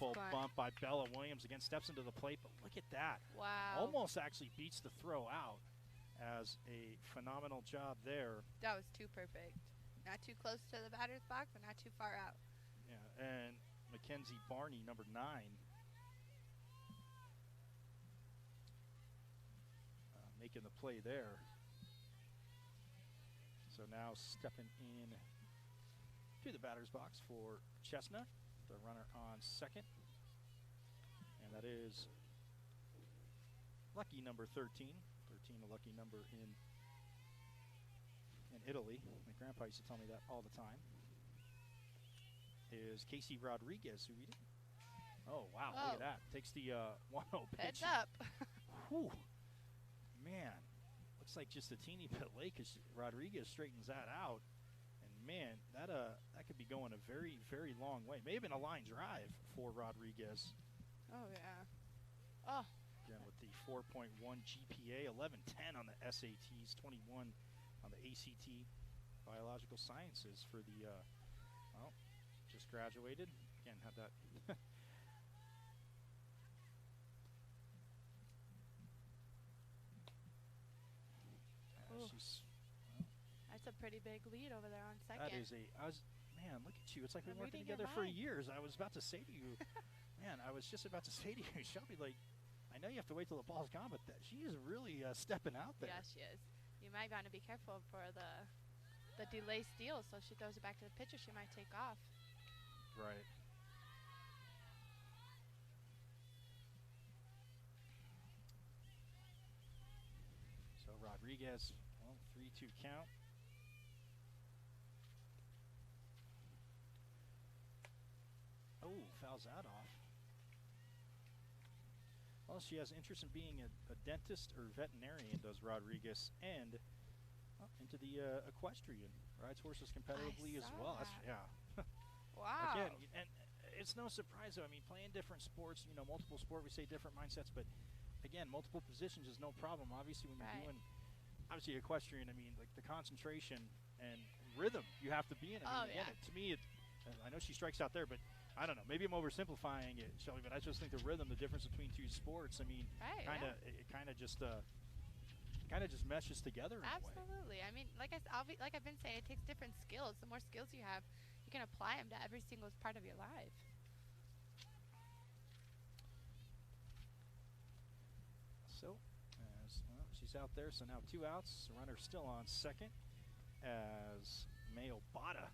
beautiful bunt by Bella Williams. Again, steps into the plate, but look at that. Wow. Almost actually beats the throw out as a phenomenal job there. That was too perfect. Not too close to the batter's box, but not too far out. Yeah, and Mackenzie Barney, number 9, making the play there. So now stepping in to the batter's box for Chestnut, the runner on second. And that is lucky number 13. 13, a lucky number in Italy. My grandpa used to tell me that all the time. Is Casey Rodriguez, who we did. Oh, wow, look at that. Takes the 1-0 pitch. Heads up. Whew. Man, looks like just a teeny bit late because Rodriguez straightens that out. And, man, that could be going a very, very long way. May have been a line drive for Rodriguez. Oh, yeah. Oh. Again, with the 4.1 GPA, 1110 on the SATs, 21 on the ACT, Biological Sciences for the, well, just graduated. Again, had that. She's, well, that's a pretty big lead over there on second. That is man, look at you. It's like we've been working together for years. I was about to say to you, man, I was just about to say to you, Shelby, like, I know you have to wait till the ball's gone, but she is really stepping out there. Yeah, she is. You might want to be careful for the delay steal, so if she throws it back to the pitcher, she might take off. Right. So Rodriguez, well, 3-2 count. Oh, fouls that off. Well, she has interest in being a dentist or veterinarian, does Rodriguez, and into the equestrian. Rides horses competitively as well. That's, yeah. Wow. Again, and it's no surprise, though. I mean, playing different sports, you know, multiple sport, we say different mindsets, but again, multiple positions is no problem. Obviously, when you're doing, obviously, equestrian, I mean, like the concentration and rhythm you have to be in. I mean, again, to me, I know she strikes out there, but I don't know. Maybe I'm oversimplifying it, Shelby, but I just think the rhythm, the difference between two sports, I mean, it kind of just meshes together in Absolutely. a way. I mean, like I've been saying, it takes different skills. The more skills you have, you can apply them to every single part of your life. So, she's out there. So now 2 outs. The runner still on second as Mayo Bada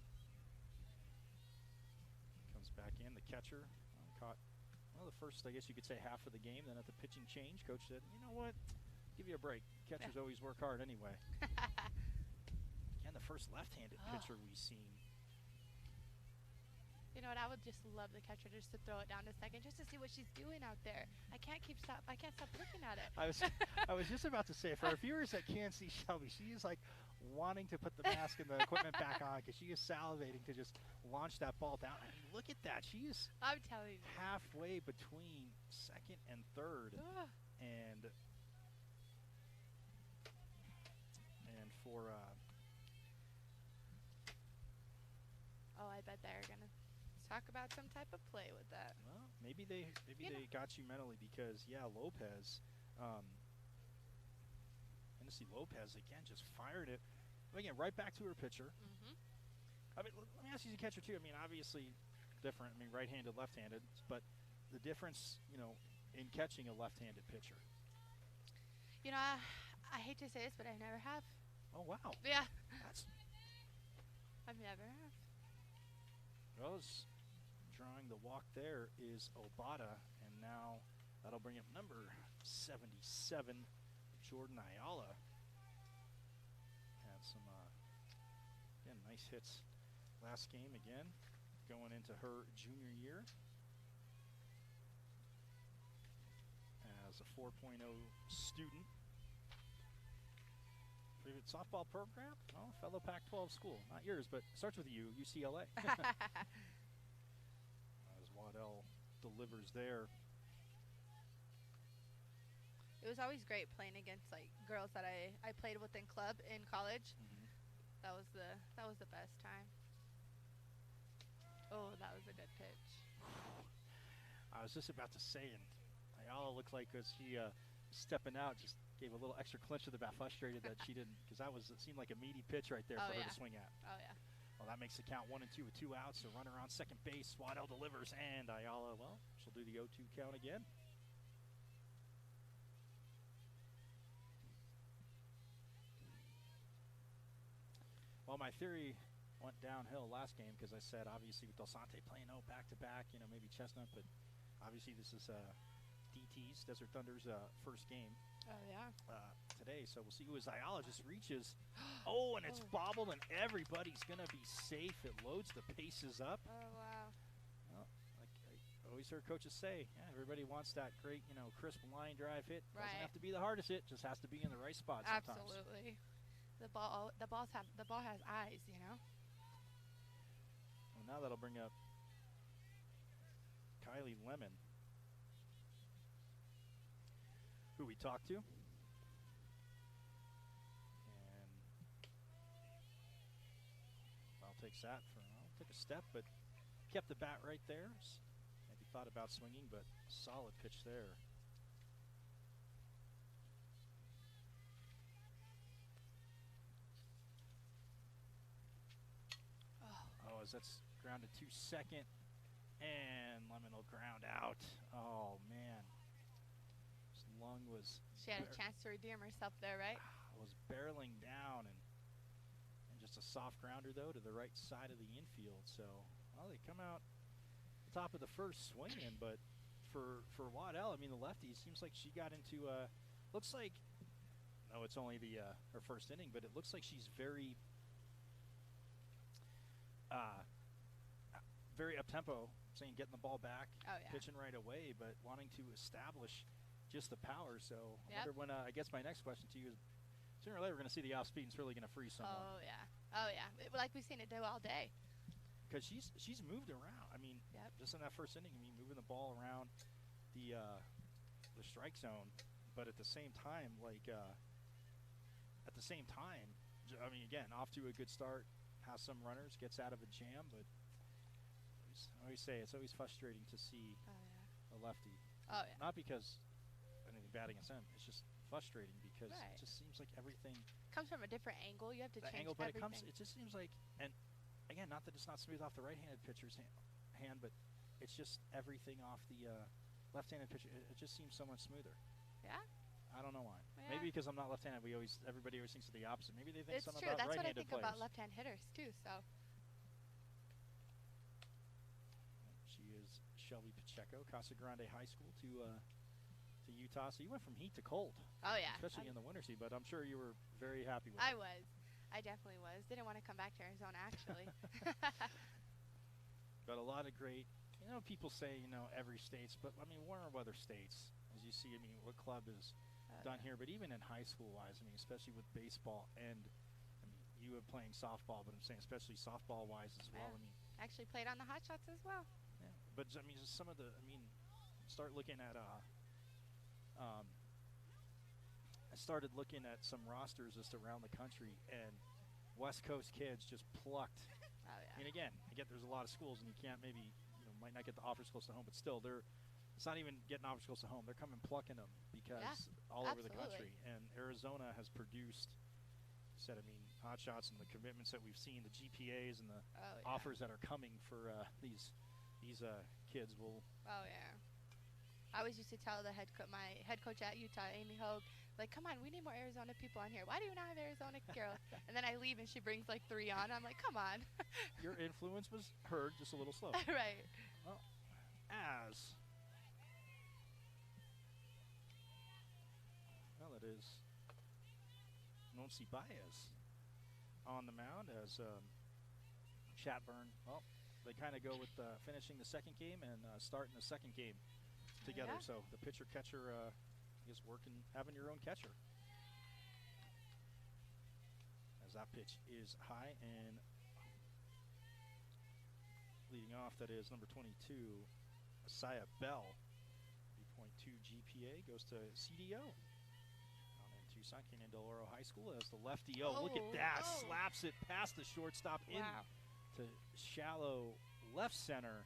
comes back in. The catcher caught, well, the first, I guess you could say, half of the game. Then at the pitching change, coach said, you know what, give you a break. Catchers always work hard anyway. Again, the first left-handed pitcher we've seen. You know what? I would just love the catcher just to throw it down to second, just to see what she's doing out there. I can't stop looking at it. I was just about to say, for our viewers that can't see Shelby, she is like wanting to put the mask and the equipment back on because she is salivating to just launch that ball down. I mean, look at that. She is, I'm telling you, halfway between second and third, and for I bet they're gonna talk about some type of play with that. Well, maybe they got you mentally because Lopez, Hennessy Lopez again just fired it again right back to her pitcher. I mean, let me ask you as a catcher too. I mean, obviously different. I mean, right-handed, left-handed, but the difference, you know, in catching a left-handed pitcher. You know, I hate to say this, but I never have. Oh wow. Yeah. I've never have. Well, drawing the walk there is Obata, and now that'll bring up number 77, Jordan Ayala. Had some, again, nice hits last game again, going into her junior year as a 4.0 student. Favorite softball program? Oh, fellow Pac-12 school. Not yours, but starts with a U, UCLA. As Waddell delivers there. It was always great playing against like girls that I played with in club in college. That was the best time. Oh, that was a good pitch. was just about to say, and Ayala looked like as she stepping out, just gave a little extra clinch to the bat, frustrated that she didn't, because it seemed like a meaty pitch right there for her to swing at. Oh, yeah. Well, that makes the count 1-2 with 2 outs. So runner on second base. Waddell delivers, and Ayala, well, she'll do the 0-2 count again. Well, my theory went downhill last game because I said, obviously, with Del Sante playing back-to-back, maybe Chestnut, but obviously this is DT's, Desert Thunder's first game. Oh, yeah. Today, so we'll see who his Ayala just reaches. Oh, and it's bobbled, and everybody's going to be safe. It loads the paces up. Oh, wow. Well, like I always heard coaches say, yeah, everybody wants that great, crisp line drive hit. Right. Doesn't have to be the hardest hit, just has to be in the right spot sometimes. Absolutely. The ball has eyes, Well, now that'll bring up Kylie Lemon, who we talked to. And I'll take that I'll take a step, but kept the bat right there. Maybe thought about swinging, but solid pitch there. Oh, as that's grounded to second, and Lemon will ground out. Oh, man. His lung was... She had a chance to redeem herself there, right? Was barreling down, and just a soft grounder, though, to the right side of the infield. So, well, they come out top of the first swinging, but for Waddell, I mean, the lefty, it seems like she got into, looks like, no, it's only her first inning, but it looks like she's very up-tempo, saying getting the ball back, pitching right away, but wanting to establish just the power. So I wonder when, I guess my next question to you is, sooner or later we're going to see the off-speed and it's really going to freeze someone. Oh, yeah. Oh, yeah. Like we've seen it do all day. Because she's moved around. I mean, just in that first inning, moving the ball around the strike zone, but at the same time, again, off to a good start, has some runners, gets out of a jam, but I always say it's always frustrating to see a lefty. Oh, yeah. Not because anything bad against them, it's just frustrating because it just seems like everything comes from a different angle. You have to change but everything. it just seems like, and again, not that it's not smooth off the right-handed pitcher's hand, but it's just everything off the left-handed pitcher. It just seems so much smoother. Yeah. I don't know why. Yeah. Maybe because I'm not left-handed. Everybody always thinks of the opposite. Maybe they think something true. about That's right-handed what I think players. about left-hand hitters too. So. She is Shelby Pacheco, Casa Grande High School to Utah. So you went from heat to cold. Oh yeah. Especially in the winter season, but I'm sure you were very happy with it. I was. I definitely was. Didn't want to come back to Arizona actually. But a lot of great, people say, every state's, but I mean, warmer weather states, as you see, what club is done here, but even in high school wise, especially with baseball and, you were playing softball, but I'm saying especially softball wise as well. Actually played on the Hotshots as well. Yeah, but just some of the, start looking at, I started looking at some rosters just around the country, and West Coast kids just plucked. Oh, yeah. Again, I get there's a lot of schools, and you can't maybe, might not get the offers close to home, but still, it's not even getting offers close to home. They're coming plucking them because all over the country. And Arizona has produced, Hotshots and the commitments that we've seen, the GPAs and the offers that are coming for these kids will. Oh, yeah. I always used to tell my head coach at Utah, Amy Hogue, like, come on, we need more Arizona people on here. Why do you not have Arizona girls? And then I leave and she brings like 3 on. I'm like, come on. Your influence was heard just a little slow. Right. Well, it is Nonsi Baez on the mound as Chatburn, they kind of go with finishing the second game and starting the second game together. So the pitcher-catcher is working, having your own catcher. As that pitch is high, and leading off, that is number 22, Asaya Bell. 3.2 GPA goes to CDO. Down in Tucson, Canyon Del Oro High School as the lefty. Look at that. Slaps it past the shortstop to shallow left center.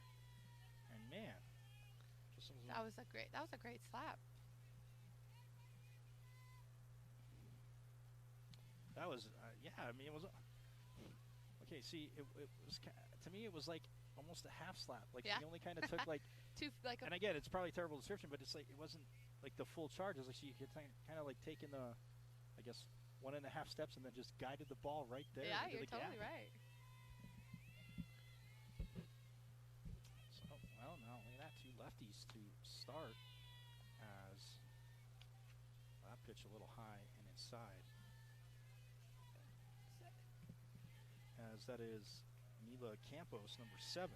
And man, That was a great slap. That was, yeah. I mean, it was. Okay, see, it was to me. It was like almost a half slap. Like she only kind of took like. And again, it's probably a terrible description, but it's like it wasn't like the full charge. It was like she could kind of like taking the, I guess, 1.5 steps and then just guided the ball right there. Yeah, you're totally right. So, well, not only that, 2 lefties to start as that pitch a little high and inside. As that is Mila Campos, number 7.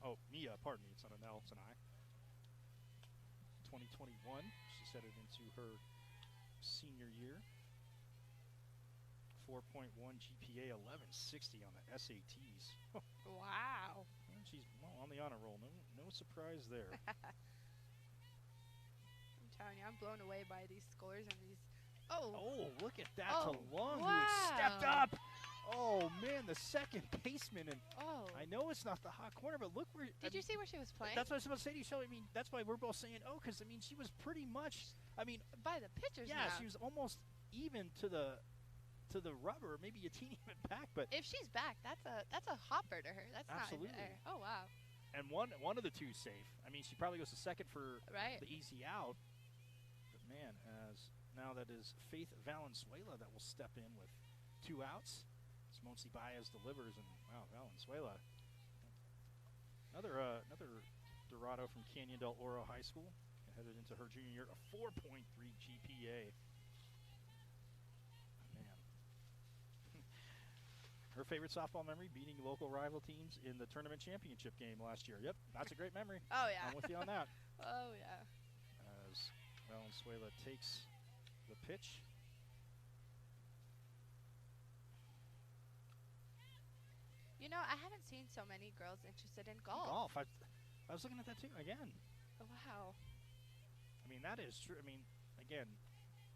Oh, Mia, pardon me, it's not an L, it's an I. 2021, she's headed into her senior year. 4.1 GPA, 1160 on the SATs. Wow. And she's on the honor roll. No surprise there. I'm telling you, I'm blown away by these scores and these. Oh, look at that to Lung, who had stepped up. Oh, man, the second baseman. And I know it's not the hot corner, but look where. Did you see where she was playing? That's what I was about to say to you, Shelly. I mean, that's why we're both saying, because, I mean, she was pretty much, I mean. By the pitcher's Yeah, she was almost even to the rubber, maybe a teeny bit back. But if she's back, that's a hopper to her. That's absolutely. Not in the air. Oh, wow. And one of the 2 safe. I mean, she probably goes to second for the easy out. But, man, as now that is Faith Valenzuela that will step in with 2 outs. Monsi Baez delivers, and wow, Valenzuela, another Dorado from Canyon del Oro High School, headed into her junior year, a 4.3 GPA. Man, her favorite softball memory: beating local rival teams in the tournament championship game last year. Yep, that's a great memory. Oh yeah, I'm with you on that. Oh yeah. As Valenzuela takes the pitch. You know, I haven't seen so many girls interested in golf. I was looking at that too again. Oh, wow. I mean, that is true. I mean, again,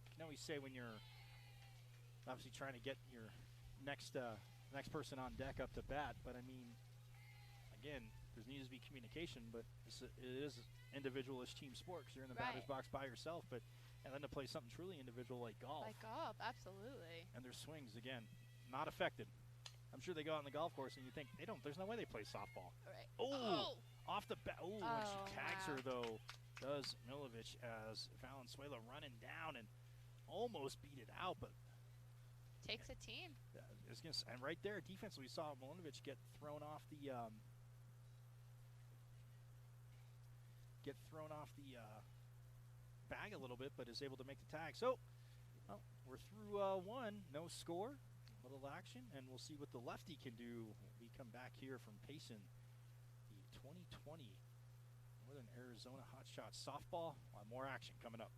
you can always say when you're obviously trying to get your next person on deck up to bat, but I mean, again, there needs to be communication. But it is individualist team sport because you're in the batter's box by yourself. And then to play something truly individual like golf. Like golf, absolutely. And their swings again, not affected. I'm sure they go out on the golf course and you think there's no way they play softball. Right. Oh, off the bat. Oh, when she tags her though, does Milovic as Valenzuela running down and almost beat it out, but takes a team. And right there, defense, we saw Milovic get thrown off the bag a little bit, but is able to make the tag. So, we're through 1, no score. Little action, and we'll see what the lefty can do when we come back here from Payson, the 2020 Northern Arizona Hotshots softball. More action coming up.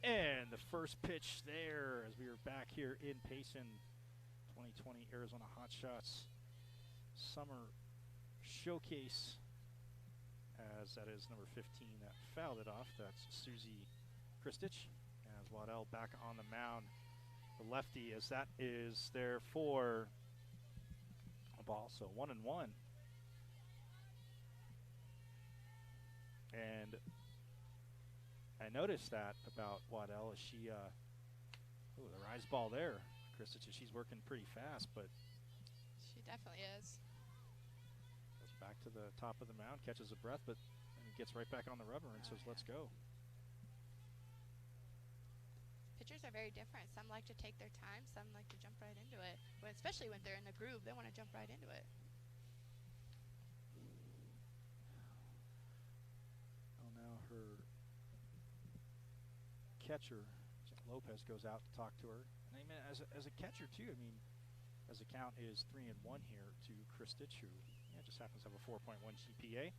And the first pitch there as we are back here in Payson, 2020 Arizona Hotshots Summer Showcase that is number 15 that fouled it off. That's Susie Kristich. As Waddell back on the mound. The lefty, as that is there for a ball. So 1-1. And I noticed that about Waddell as she, the rise ball there. Kristich, she's working pretty fast, but she definitely is. Goes back to the top of the mound, catches a breath, but gets right back on the rubber and says, let's go. Pitchers are very different. Some like to take their time, some like to jump right into it. But especially when they're in a groove, they want to jump right into it. Well, now her catcher, Lopez, goes out to talk to her. And I mean, as a catcher, too, I mean, as the count is 3-1 here to Kristich, who just happens to have a 4.1 GPA.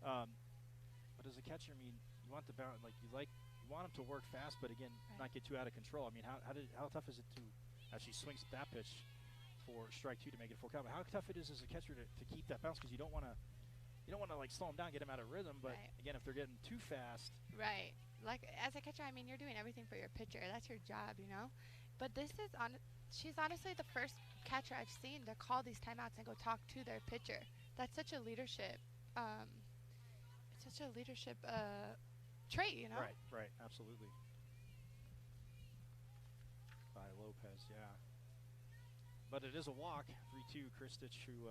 But as a catcher, I mean, you want the bounce, you want him to work fast, but again, not get too out of control. I mean, how tough is it to, as she swings that pitch for strike 2 to make it full count? But how tough it is as a catcher to keep that bounce, because you don't want to slow him down, get him out of rhythm. But again, if they're getting too fast, right. Like as a catcher, I mean, you're doing everything for your pitcher. That's your job, you know. But this is she's honestly the first catcher I've seen to call these timeouts and go talk to their pitcher. That's such a leadership. It's such a leadership trait, you know. Right, absolutely. By Lopez, yeah. But it is a walk. 3-2, Kristich, who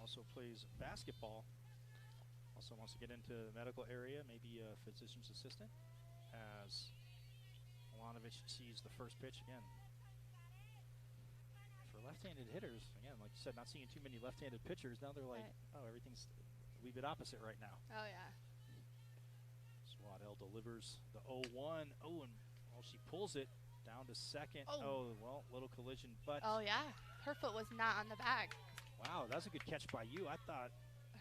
also plays basketball. Also wants to get into the medical area, maybe a physician's assistant, as Milanovic sees the first pitch again. For left-handed hitters, again, like you said, not seeing too many left-handed pitchers. Now they're like, oh, everything's a wee bit opposite right now. Oh, yeah. Waddell delivers the 0-1. Oh, and she pulls it down to second. Oh, well, little collision, but. Oh, yeah. Her foot was not on the bag. Wow, that was a good catch by you. I thought.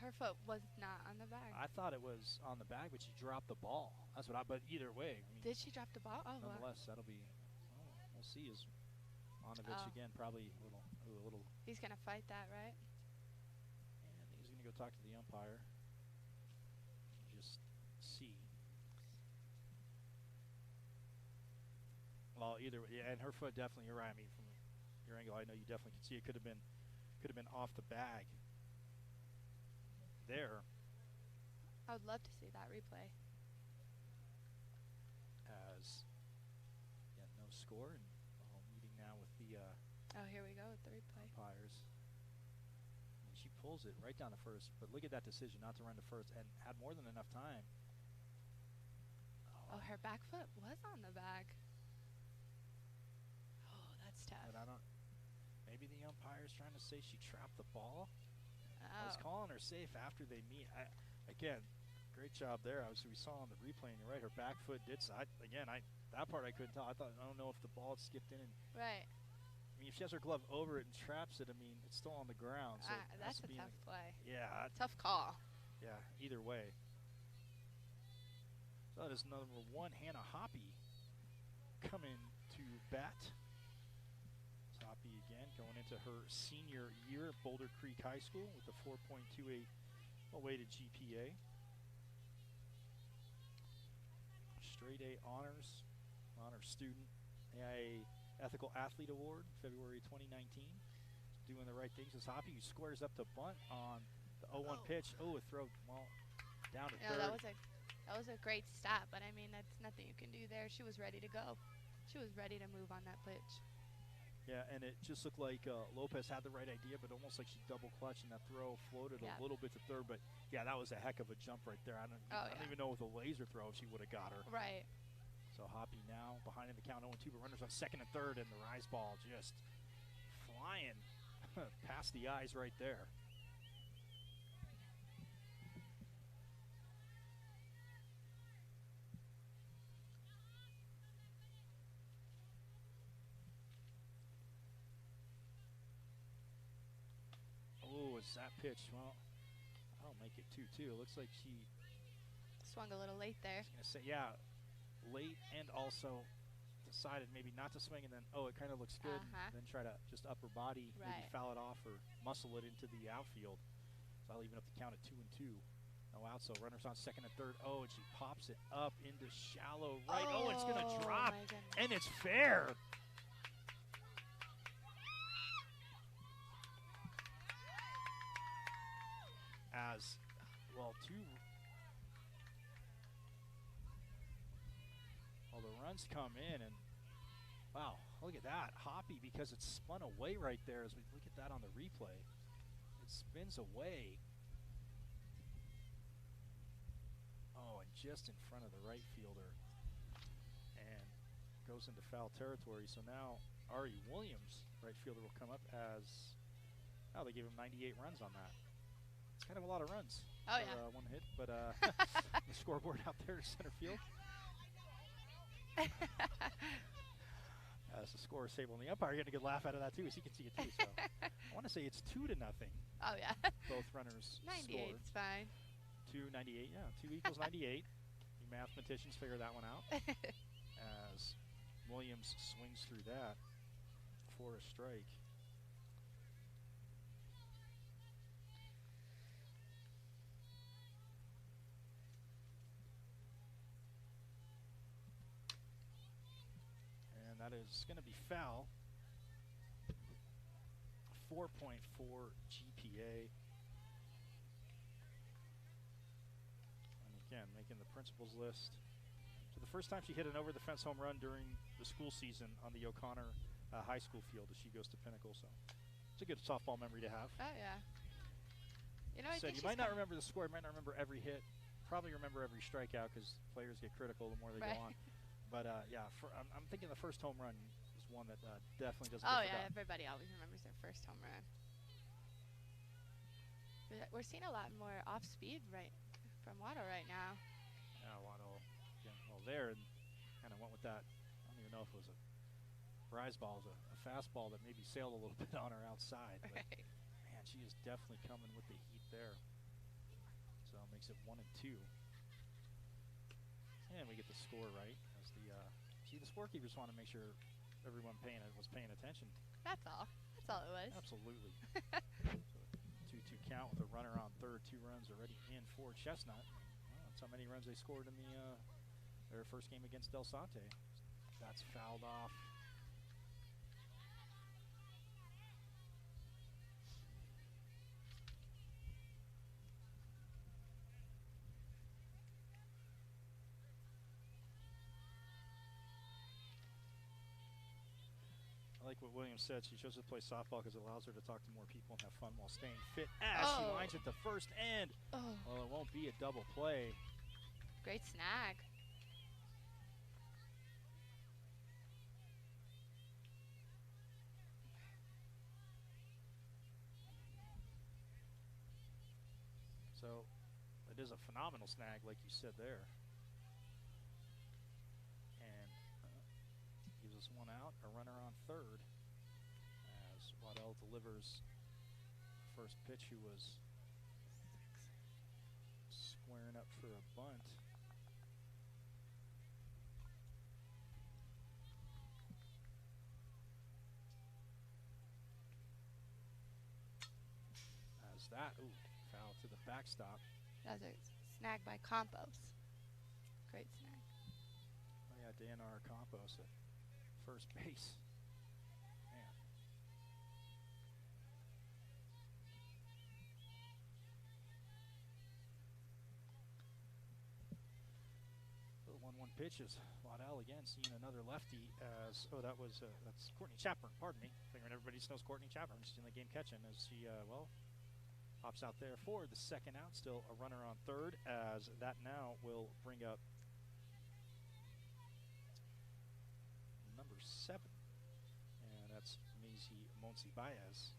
Her foot was not on the bag. I thought it was on the bag, but she dropped the ball. That's what but either way. I mean, did she drop the ball? Oh, nonetheless, that'll be, we'll see. Is Milanovic again, probably a little. He's going to fight that, right? And he's going to go talk to the umpire. Just see. Well, either way, and her foot definitely, you're right. I mean, from your angle, I know you definitely can see it could have been off the bag. There. I would love to see that replay. As no score, and meeting now with the here we go with the replay. Umpires. And she pulls it right down to first, but look at that decision not to run to first, and had more than enough time. Oh, her back foot was on the bag. Oh, that's tough. But maybe the umpire's trying to say she trapped the ball. I Oh. was calling her safe after they meet. Again, great job there. We saw on the replay, and you're right, her back foot did. So that part I couldn't tell. I don't know if the ball had skipped in. Right. I mean, if she has her glove over it and traps it, I mean, it's still on the ground. So that's a tough play. Yeah. Tough call. Yeah, either way. So that is number 1, Hannah Hoppy, coming to bat. Hoppy again going into her senior year at Boulder Creek High School with a 4.28 weighted GPA. Straight A honor student, a Ethical Athlete Award, February 2019. Doing the right things as Hoppy, who squares up to bunt on the 0-1 pitch. Oh, a throw, down to third. That was a great stop, but I mean, that's nothing you can do there. She was ready to go. She was ready to move on that pitch. Yeah, and it just looked like Lopez had the right idea, but almost like she double clutched, and that throw floated a little bit to third. But yeah, that was a heck of a jump right there. I don't even know with a laser throw if she would have got her. Right. So Hoppy now behind in the count 0-2, but runners on second and third, and the rise ball just flying past the eyes right there. That pitch, well, I'll make it 2-2. It looks like she swung a little late there. I was gonna say, yeah, late, and also decided maybe not to swing, and then, oh, it kind of looks good, and then try to just upper body, maybe foul it off or muscle it into the outfield. So I'll even up the count at 2-2. No out, so runners on second and third. Oh, and she pops it up into shallow right. Oh, it's going to drop, and it's fair. As, well, well, the runs come in, and wow, look at that. Hoppy, because it's spun away right there as we look at that on the replay. It spins away. Oh, and just in front of the right fielder. And goes into foul territory. So now Ari Williams, right fielder, will come up as, oh, they gave him 98 runs on that. It's kind of a lot of runs for one hit, but the scoreboard out there is center field. As the score is stable, and the umpire getting a good laugh out of that too, as he can see it too. So I want to say it's 2-0. Oh yeah. Both runners 98 is fine. 298, yeah. 2 equals 98. You mathematicians figure that one out. As Williams swings through that for a strike. That is going to be foul. 4.4 GPA. And again, making the principals list. So the first time she hit an over-the-fence home run during the school season on the O'Connor high school field as she goes to Pinnacle. So it's a good softball memory to have. Oh, yeah. You know, I think you might not remember the score. You might not remember every hit. Probably remember every strikeout because players get critical the more they go on. But, yeah, I'm thinking the first home run is one that definitely doesn't get forgotten. Yeah, everybody always remembers their first home run. We're seeing a lot more off-speed from Waddle right now. Yeah, Waddle, again, well, there, and kind of went with that. I don't even know if it was a rise ball, it was a fastball that maybe sailed a little bit on her outside. But, man, she is definitely coming with the heat there. So it makes it 1-2. And we get the score right. The scorekeepers want to make sure everyone was paying attention. That's all. That's all it was. Absolutely. So 2-2 count with a runner on third. 2 runs already in for Chestnut. Well, that's how many runs they scored in their first game against Del Sante. That's fouled off. I like what Williams said. She chose to play softball because it allows her to talk to more people and have fun while staying fit. As she lines it to first and, well, it won't be a double play. Great snag. So it is a phenomenal snag, like you said there. Gives us one out, a runner on third, as Waddell delivers the first pitch, who was squaring up for a bunt. As that, foul to the backstop. That was a snag by Campos. Great snag. Oh yeah, DNR Campos at first base. Man. The 1-1 pitches. Waddell again seeing another lefty as, that's Courtney Chapman, pardon me. Figuring everybody knows Courtney Chapman. She's in the game catching as she, pops out there for the second out. Still a runner on third, as that now will bring up number 7, and that's Maisie Monsi-Baez.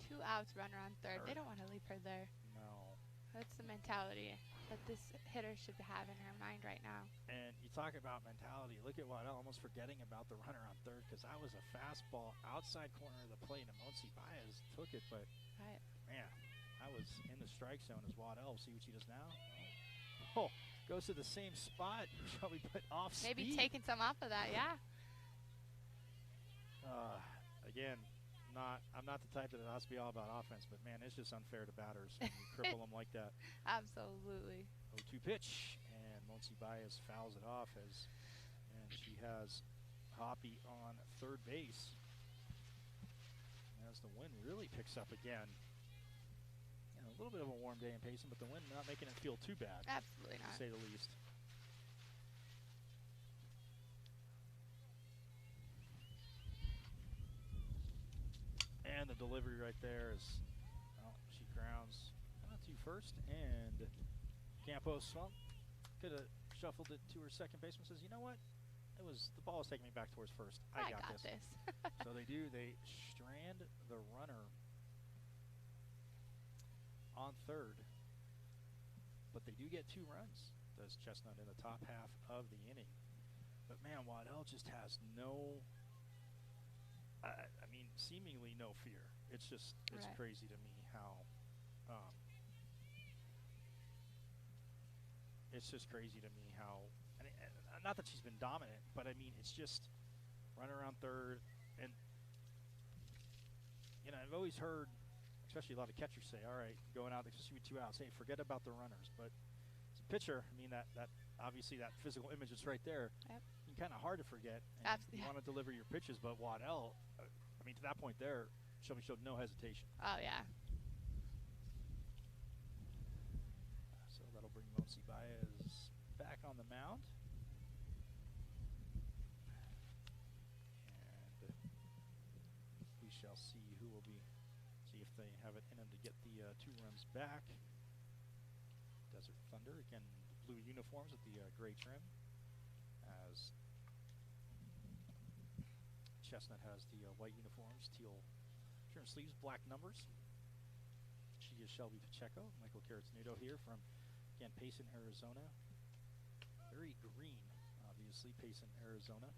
Two outs, runner on third. They don't want to leave her there. No. That's the mentality that this hitter should have in her mind right now. And you talk about mentality. Look at Waddell almost forgetting about the runner on third, because that was a fastball outside corner of the plate, and Monsi-Baez took it, but man, that was in the strike zone as Waddell. See what she does now? Oh, goes to the same spot. Shelby put off speed. Maybe taking some off of that, yeah. Again, I'm not the type that it has to be all about offense, but man, it's just unfair to batters when you cripple them like that. Absolutely. 0-2 pitch, and Monsi Baez fouls it off and she has Hoppy on third base. As the wind really picks up again. A little bit of a warm day in Payson, but the wind not making it feel too bad. Absolutely not. To say the least. And the delivery right there is, well, she grounds to first, and Campos, well, could have shuffled it to her second baseman. Says, you know what? The ball was taking me back towards first. I got this. So they do. They strand the runner on third, but they do get 2 runs. Does Chestnut in the top half of the inning? But man, Waddell just has no. I mean, seemingly no fear. It's just it's crazy to me how. It's just crazy to me how. And not that she's been dominant, but I mean, it's just running around third, and I've always heard, especially a lot of catchers say, all right, going out, especially with 2 outs, hey, forget about the runners. But as a pitcher, I mean, that obviously that physical image is right there. Yep. Kind of hard to forget. And you want to deliver your pitches, but Waddell, I mean, to that point there, Shelby showed no hesitation. Oh, yeah. So that'll bring Monsi Baez back on the mound. And we shall see see if they have it in them to get the 2 runs back. Desert Thunder, again, blue uniforms with the gray trim, as Chestnut has the white uniforms, teal trim sleeves, black numbers. She is Shelby Pacheco. Michael Caratnudo here from, again, Payson, Arizona. Very green, obviously, Payson, Arizona.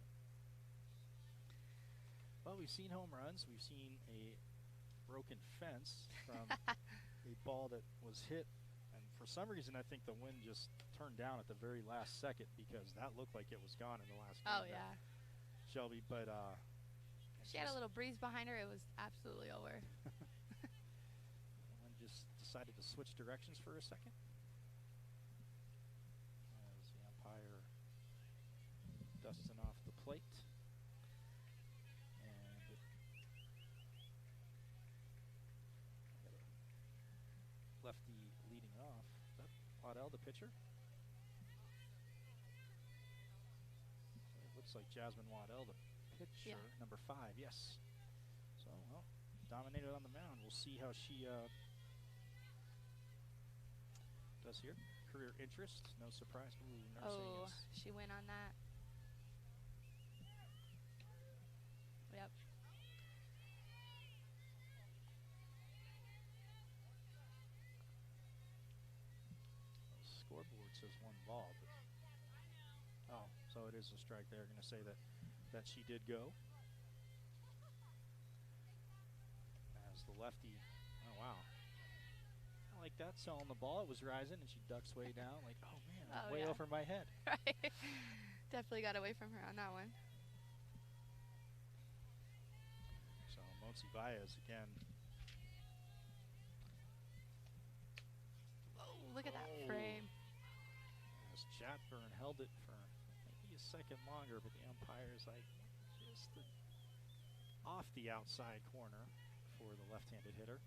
Well, we've seen home runs. We've seen a broken fence from a ball that was hit. And for some reason, I think the wind just turned down at the very last second, because that looked like it was gone in the last game. Oh, yeah. Shelby, but she had a little breeze behind her. It was absolutely over. And just decided to switch directions for a second. As the umpire dusting off the plate. And lefty leading off. Is that Waddell, the pitcher? So it looks like Jasmine Waddell, the pitcher, number 5, yes. So, well, dominated on the mound. We'll see how she does here. Career interest, no surprise. Ooh, nursing. Oh, she went on that. Yep. The scoreboard says 1 ball, but oh, so it is a strike. They're going to say that she did go. As the lefty, oh wow, I like that, selling the ball. It was rising, and she ducks way down, like, oh man, way over my head. Right. Definitely got away from her on that one. So Monsi Baez again. Oh, look at that frame. As Chatburn held it for maybe a second longer, but the umpire is like just off the outside corner for the left-handed hitter.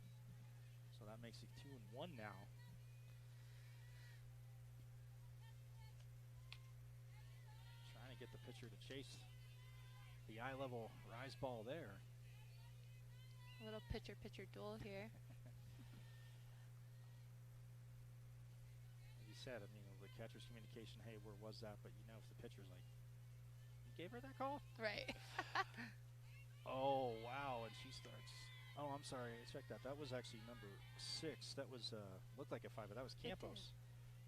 So that makes it 2-1 now. Trying to get the pitcher to chase the eye-level rise ball there. A little pitcher-pitcher duel here. Like you said, I mean, the catcher's communication, hey, where was that? But, if the pitcher's like, you gave her that call? Right. Oh, wow, and she starts. Oh, I'm sorry, I checked that. That was actually number 6. That was, looked like a 5, but that was Campos.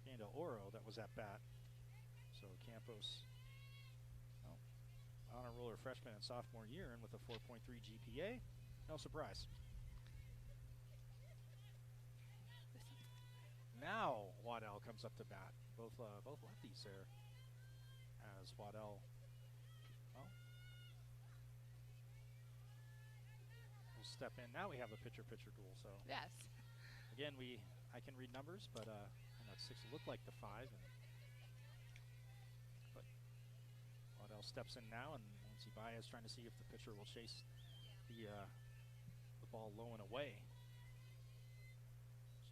And Oro, that was at bat. So Campos, honor roller freshman and sophomore year, and with a 4.3 GPA, no surprise. Now Waddell comes up to bat. both lefties there. As Waddell, well, will step in. Now we have a pitcher-pitcher duel. So yes. Again, I can read numbers, but and that 6 looked like the 5. But Waddell steps in now, and Monsi Baez trying to see if the pitcher will chase the ball low and away.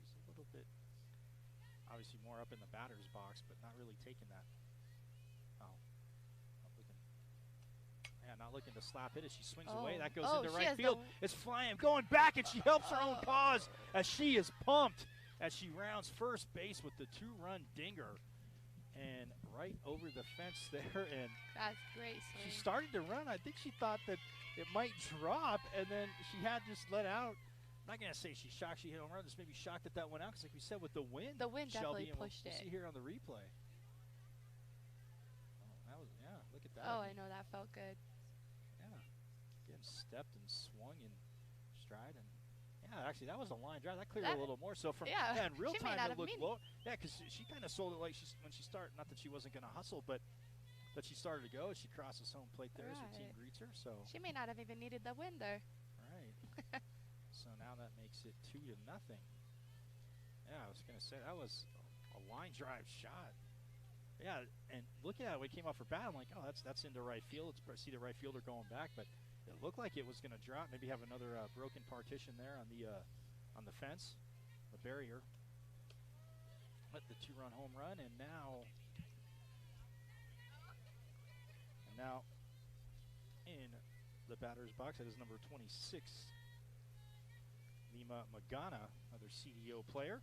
She's a little bit, obviously, more up in the batter's box, but not really taking that. Oh, not looking to slap it as she swings away. That goes into right field. It's flying, going back, and she helps her own cause as she is pumped as she rounds first base with the 2-run dinger. And right over the fence there. And that's great swing. She started to run. I think she thought that it might drop, and then she had just let out. I'm not going to say she's shocked she hit home run. Just maybe shocked that went out because, like we said, with the wind. The wind Shelby, definitely pushed it. We'll see here on the replay. Look at that. Oh, I know, that felt good. Yeah. Again, stepped and swung in stride. And, yeah, actually, that was a line drive. That cleared a little more. So, in real time, it looked low. Yeah, because she kind of sold it like when she started. Not that she wasn't going to hustle, but that she started to go. She crosses home plate there as her team greets her. So she may not have even needed the wind there. Right. So now that makes it 2-0. Yeah, I was going to say, that was a line drive shot. Yeah, and looking at it when it came off her bat, I'm like, oh, that's into right field. See the right fielder going back, but it looked like it was going to drop. Maybe have another broken partition there on the fence, the barrier. But the 2-run home run, and now in the batter's box, that is number 26, Lima Magana, another CDO player.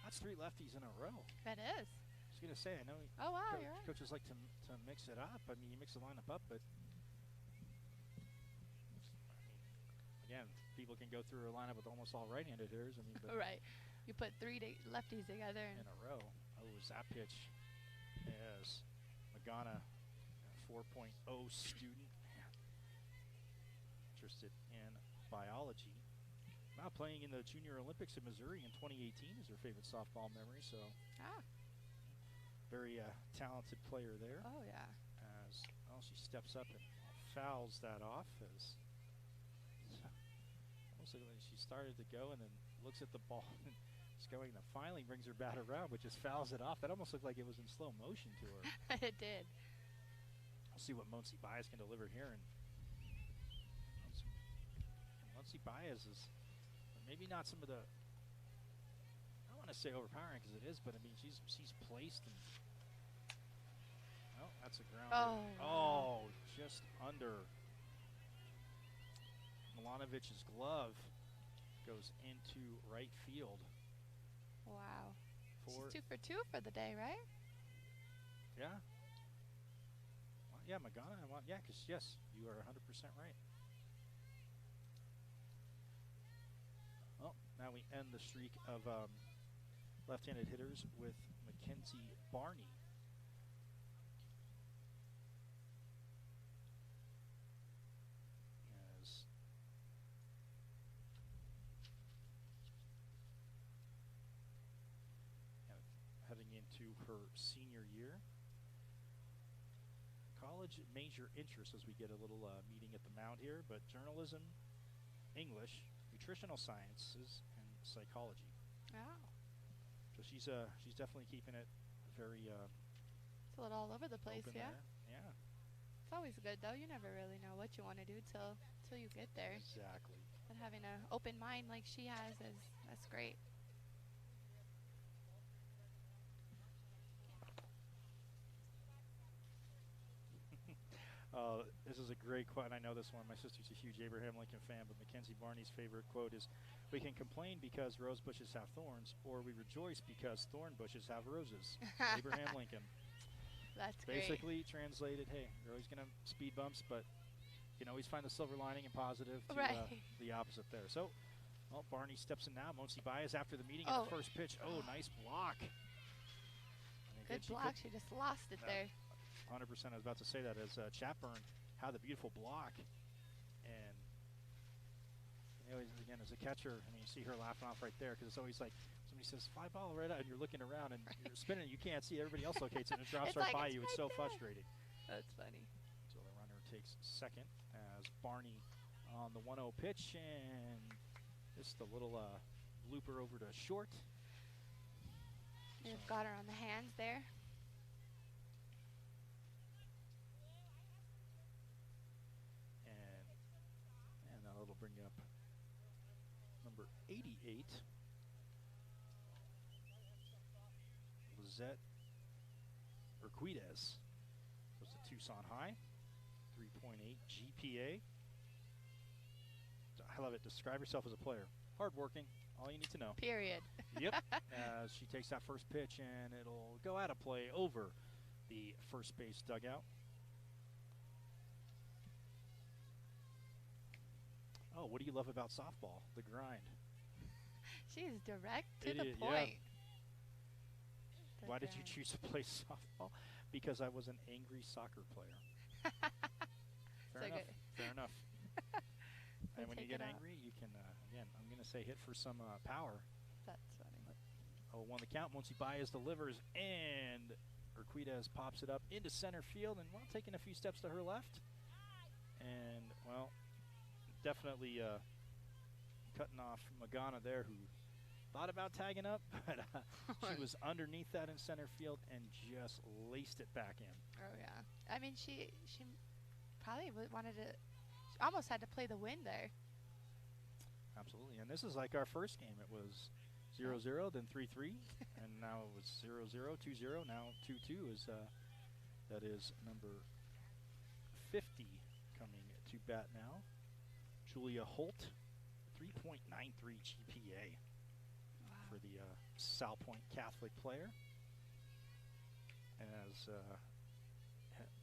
That's 3 lefties in a row. That is. I was going to say, I know you're right. coaches like to mix it up. I mean, you mix the lineup up, but again, people can go through a lineup with almost all right-handed hitters. I mean, but right. You put 3 lefties together. In a row. Oh, that pitch is Magana, 4.0 student, interested in biology. Now playing in the Junior Olympics in Missouri in 2018 is her favorite softball memory. So, very talented player there. Oh yeah. As she steps up and fouls that off, as almost like she started to go and then looks at the ball and is going to finally brings her bat around, but just fouls it off. That almost looked like it was in slow motion to her. It did. We'll see what Monsi Baez can deliver here, and Monsi Baez is. Maybe not some of the, I don't want to say overpowering because it is, but I mean, she's placed. And, oh, that's a grounder. Oh, just under. Milanovic's glove goes into right field. Wow. She's 2 for 2 for the day, right? Yeah. Well, yeah, Magana. Yeah, because, yes, you are 100% right. Now we end the streak of left-handed hitters with Mackenzie Barney. As heading into her senior year. College major interests as we get a little meeting at the mound here, but journalism, English, nutritional sciences, and psychology. Oh. So she's definitely keeping it very it's a little all over the place, yeah. There. Yeah. It's always good though. You never really know what you want to do till you get there. Exactly. But having an open mind like she has that's great. This is a great quote, and I know this one. My sister's a huge Abraham Lincoln fan, but Mackenzie Barney's favorite quote is, "We can complain because rose bushes have thorns, or we rejoice because thorn bushes have roses." Abraham Lincoln. That's basically great. Translated, hey, you're always going to speed bumps, but you can always find the silver lining and positive to the opposite there. So, well, Barney steps in now. Monsi Baez after the meeting at the first pitch. Oh, nice block. Good block. She just lost it there. 100%. I was about to say that as Chatburn had the beautiful block. And Always, again, as a catcher, I mean, you see her laughing off right there because it's always like somebody says fly ball right out, and you're looking around and you're spinning. You can't see. Everybody else locates it, and it drops right by you. It's so frustrating. That's funny. So the runner takes second as Barney on the 1-0 pitch, and just a little blooper over to short. You've got her on the hands there. And that'll bring up number 88, Lizette Urquidez. Goes to Tucson High, 3.8 GPA. I love it. Describe yourself as a player. Hardworking, all you need to know. Period. Yep. As she takes that first pitch, and it'll go out of play over the first base dugout. Oh, what do you love about softball? The grind. She's direct to the point. Yeah. Why did you choose to play softball? Because I was an angry soccer player. Fair enough. Fair enough. And when you get angry, you can, again, I'm going to say hit for some power. That's funny. 0-1 the count. Once Baez delivers, and Urquidez pops it up into center field, and, well, taking a few steps to her left. And, well, definitely cutting off Magana there, who thought about tagging up, but she was underneath that in center field and just laced it back in. Oh, yeah. I mean, she probably wanted to, she almost had to play the win there. Absolutely. And this is like our first game. It was 0-0, then 3-3, and now it was 0-0, 2-0. Now 2-2 is, that is number 50 coming to bat now. Julia Holt, 3.93 GPA for the Sal Point Catholic player. As,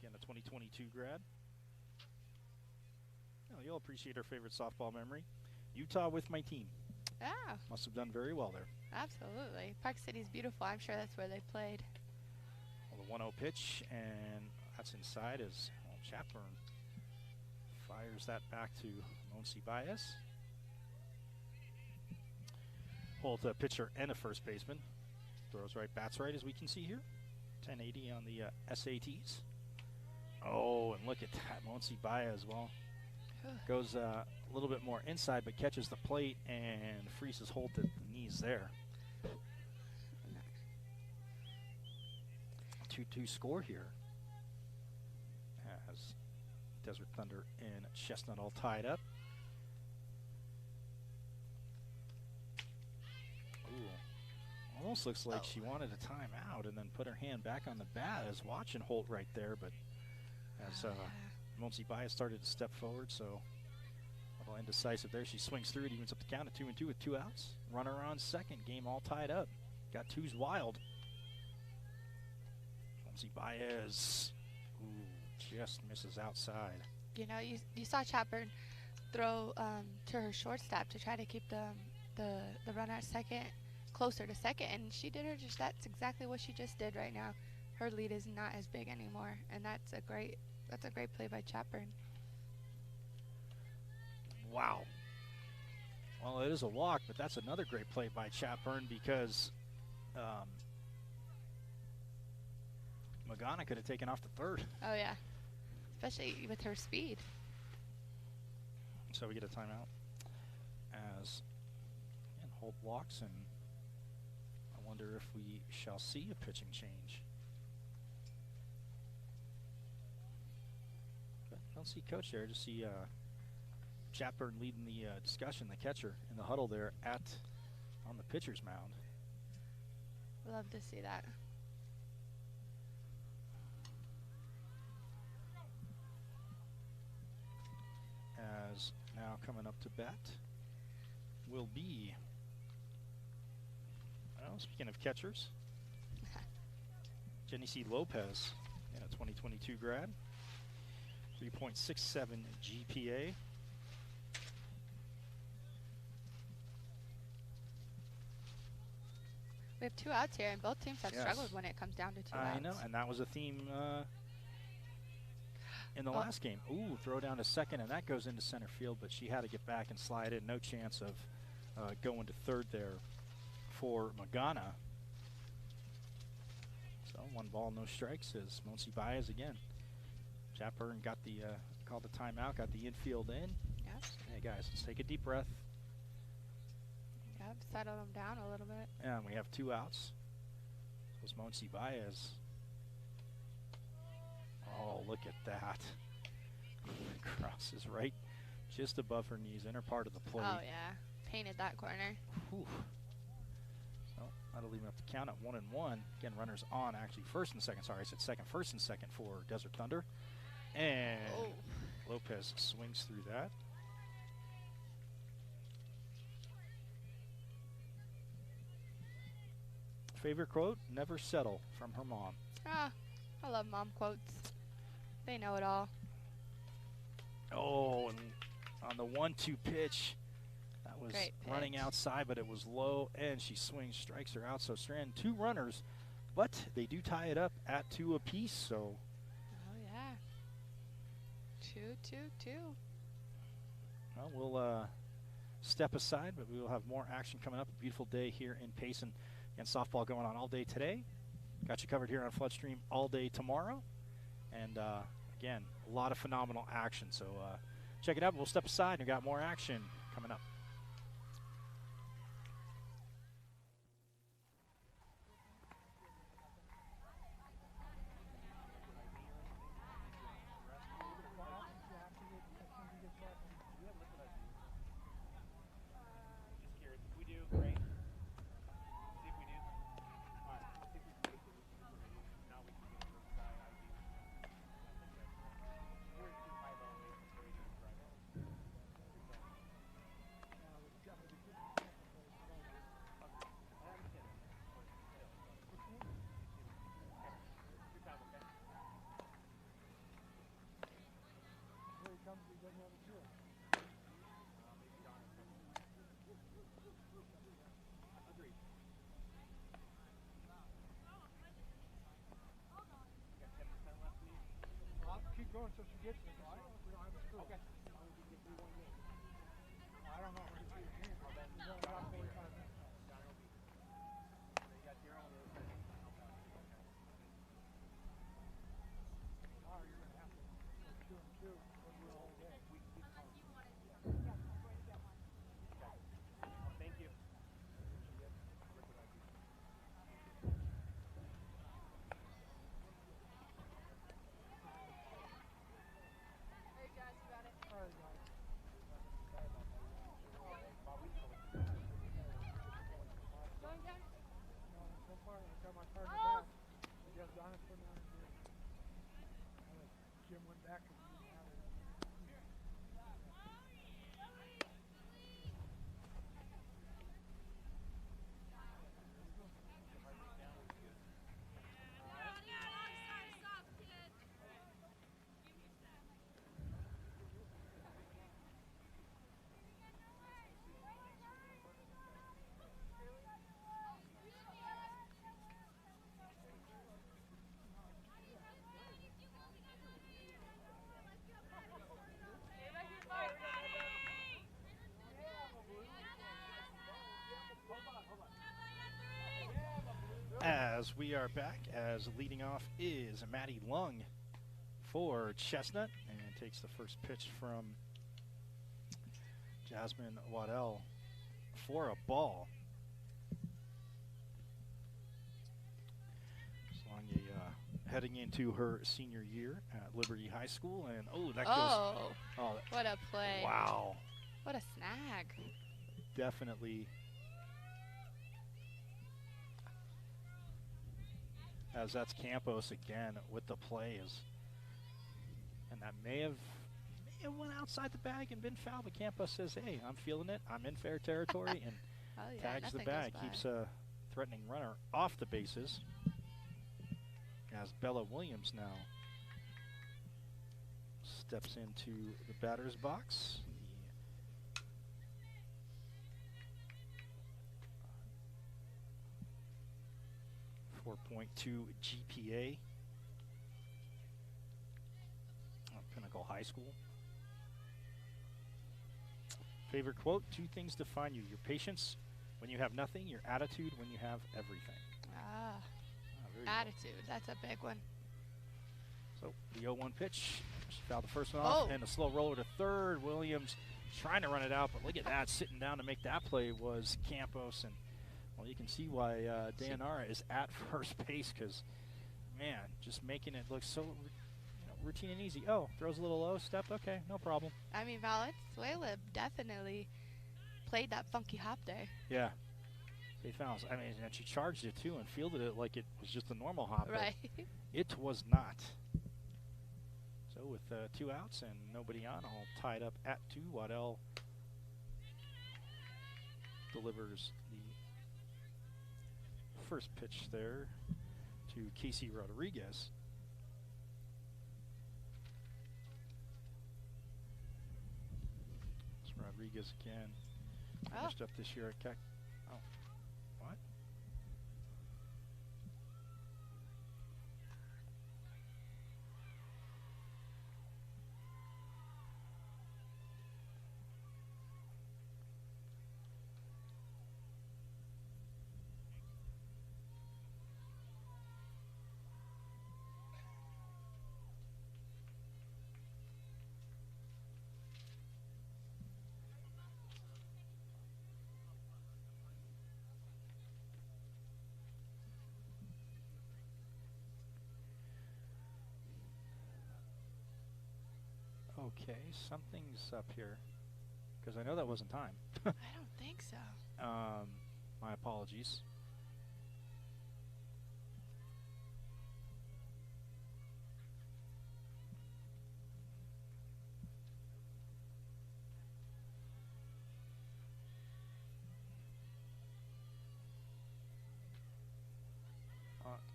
again, a 2022 grad. Oh, you'll appreciate our favorite softball memory. Utah with my team. Yeah. Must have done very well there. Absolutely. Park City's beautiful. I'm sure that's where they played. Well, the 1-0 pitch, and that's inside as Chapman fires that back to Monsi Baez. Holt, a pitcher and a first baseman. Throws right, bats right, as we can see here. 1080 on the SATs. Oh, and look at that. Monsi Baez, well, goes a little bit more inside, but catches the plate and freezes Holt at the knees there. 2-2 score here. As Desert Thunder and Chestnut all tied up. Ooh, almost looks like she wanted a timeout and then put her hand back on the bat. I was watching Holt right there, but as Monsi Baez started to step forward, so a little indecisive there. She swings through it, evens up the count at 2-2 with 2 outs. Runner on second, game all tied up. Got twos wild. Monsi Baez, ooh, just misses outside. You know, you saw Chapman throw to her shortstop to try to keep the runner at second closer to second, and she did her just, that's exactly what she just did right now. Her lead is not as big anymore, and that's a great play by Chapman. Wow. Well, it is a walk, but that's another great play by Chapman because Magana could have taken off the third. Oh, yeah. Especially with her speed. So we get a timeout as Holt walks, and I wonder if we shall see a pitching change. But I don't see Coach there. Just see Chapman leading the discussion, the catcher in the huddle there on the pitcher's mound. Love to see that. As now coming up to bat will be, well, speaking of catchers, Jenny C. Lopez, a 2022 grad, 3.67 GPA. We have 2 outs here, and both teams have struggled when it comes down to 2 outs. I know, and that was a theme in the last game. Ooh, throw down to second, and that goes into center field, but she had to get back and slide in. No chance of going to third there for Magana. So 1 ball, no strikes as Monsi Baez again. Chapman got the called the timeout, got the infield in. Yep. Hey guys, let's take a deep breath. Yep, settle them down a little bit. And we have 2 outs. So it's Monsi Baez. Oh, look at that. Crosses right just above her knees, inner part of the plate. Oh yeah, painted that corner. Whew. So that'll leave him up to count at 1-1. Again, runners on actually first and second. Sorry, I said second, first and second for Desert Thunder. And Lopez swings through that. Favorite quote, never settle, from her mom. Ah, I love mom quotes. They know it all. Oh, and on the 1-2 pitch, that was running outside, but it was low, and she swings, strikes her out. So Strand 2 runners, but they do tie it up at 2 apiece. So. Oh yeah. 2-2-2. Well, we'll step aside, but we will have more action coming up. A beautiful day here in Payson. And softball going on all day today. Got you covered here on Floodstream all day tomorrow. And again, a lot of phenomenal action. So check it out. We'll step aside and we got more action coming up. Going so she gets it. We don't have a screw. Okay. I don't know. We're going to see the game. We're going about 45 minutes. You got your own little thing. Oh, you're going to have to go 2 and 2 when we're all day. Thank you. Jim went back and As we are back, as leading off is Maddie Lung for Chestnut, and takes the first pitch from Jasmine Waddell for a ball. Lung heading into her senior year at Liberty High School, and that goes. What a play! Wow, what a snag! Definitely. As that's Campos again with the plays. And that may have went outside the bag and been fouled, but Campos says, hey, I'm feeling it. I'm in fair territory, and tags the bag. Keeps a threatening runner off the bases. As Bella Williams now steps into the batter's box. 4.2 GPA. high school. Favorite quote: 2 things define you. Your patience when you have nothing, your attitude when you have everything. Very Attitude. That's a big one. So the 0-1 pitch. She fouled the first one off, and a slow roller to third. Williams trying to run it out, but look at that. Sitting down to make that play was Campos. And, well, you can see why Dayanara is at first base because, man, just making it look so routine and easy. Oh, throws a little low step. Okay, no problem. I mean, Valenzuela definitely played that funky hop there. Yeah. They fouls. I mean, and she charged it, too, and fielded it like it was just a normal hop. Right. It was not. So with 2 outs and nobody on, all tied up at 2, Waddell delivers the first pitch there to Casey Rodriguez. It's Rodriguez again. Finished up this year at Keck. Oh, what? Okay, something's up here, because I know that wasn't time. I don't think so. My apologies.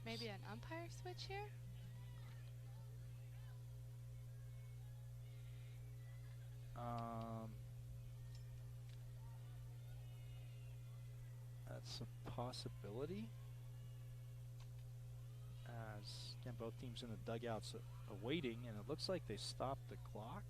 Maybe an umpire switch here? That's a possibility. As again, both teams in the dugouts awaiting, and it looks like they stopped the clock.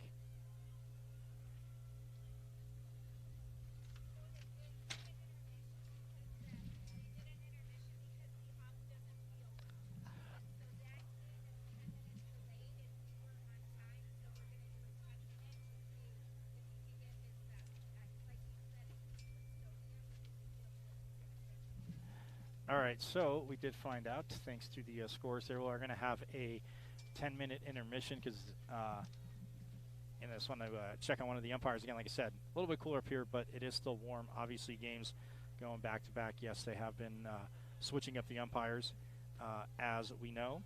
All right, so we did find out, thanks to the scores there, we're going to have a 10-minute intermission because in this one, I check on one of the umpires again. Like I said, a little bit cooler up here, but it is still warm. Obviously, games going back-to-back. Yes, they have been switching up the umpires, as we know.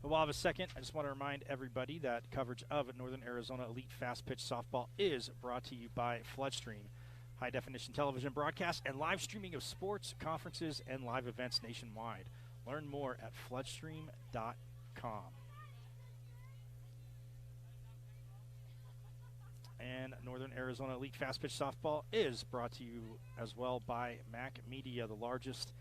But we'll have a second. I just want to remind everybody that coverage of Northern Arizona Elite Fast Pitch Softball is brought to you by Floodstream. High-definition television broadcast and live streaming of sports, conferences, and live events nationwide. Learn more at floodstream.com. And Northern Arizona Elite Fast Pitch Softball is brought to you as well by Mac Media, the largest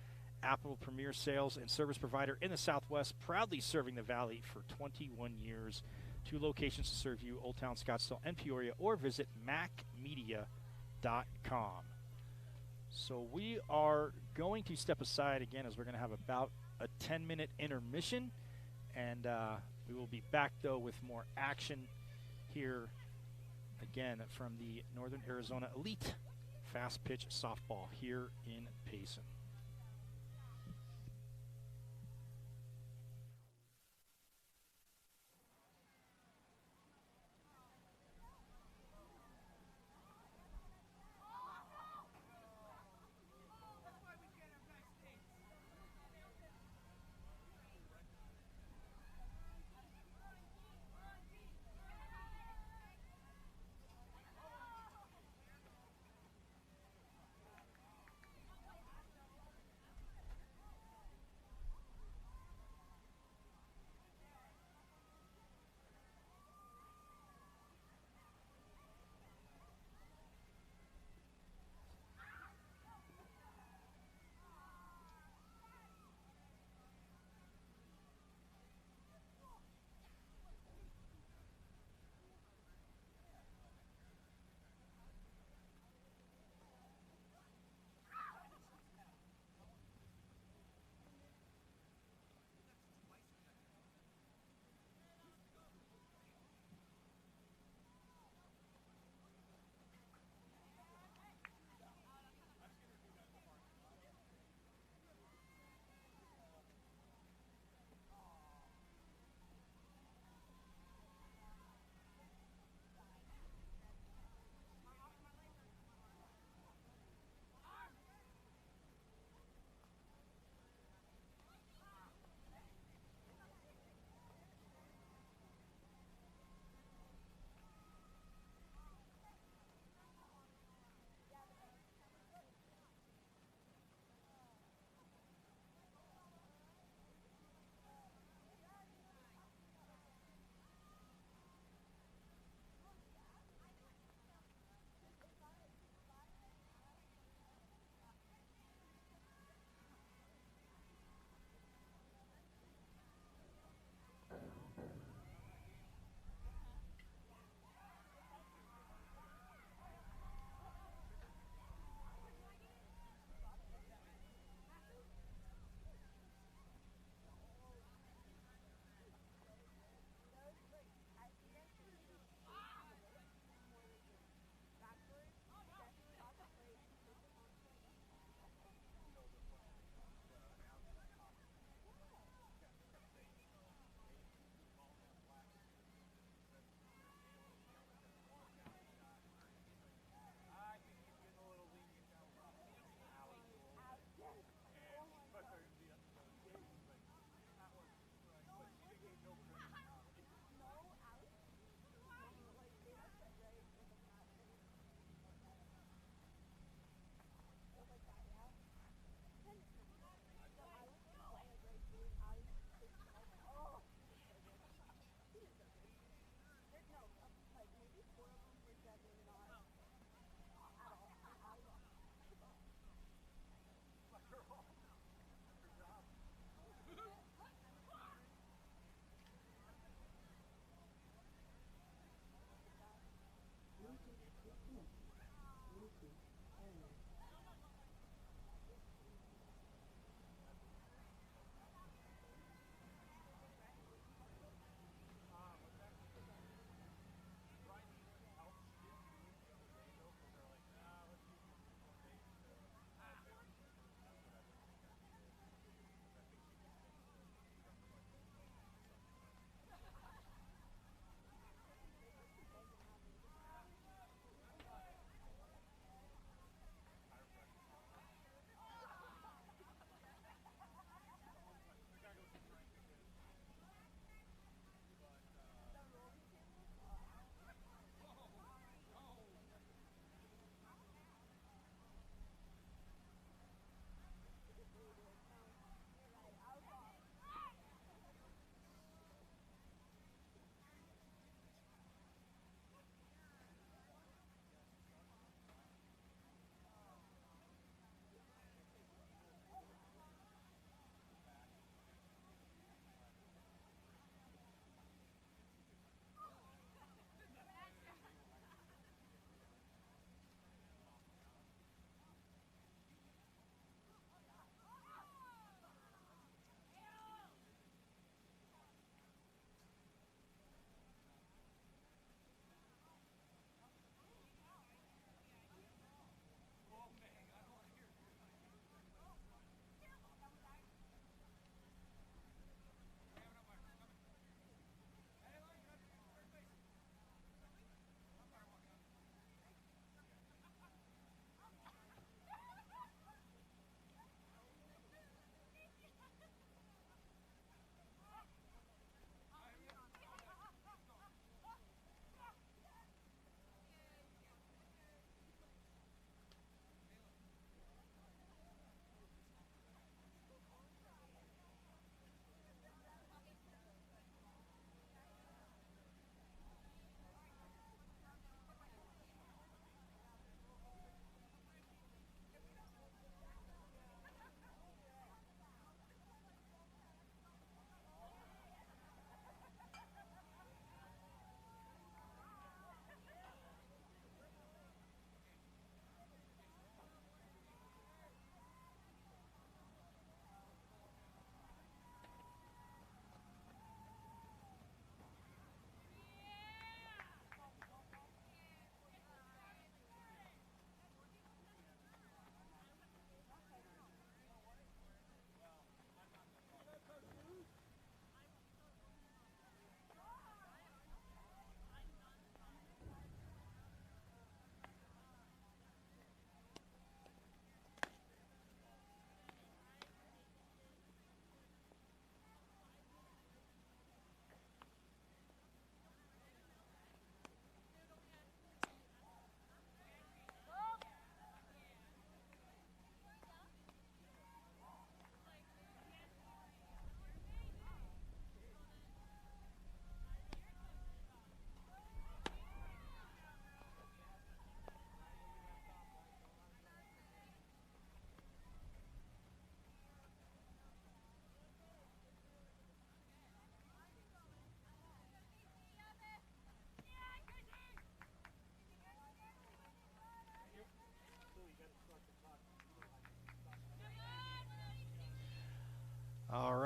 Apple Premier sales and service provider in the Southwest, proudly serving the Valley for 21 years. 2 locations to serve you, Old Town, Scottsdale, and Peoria, or visit macmedia.com. So we are going to step aside again as we're going to have about a 10-minute intermission, and we will be back though with more action here again from the Northern Arizona Elite Fast Pitch Softball here in Payson.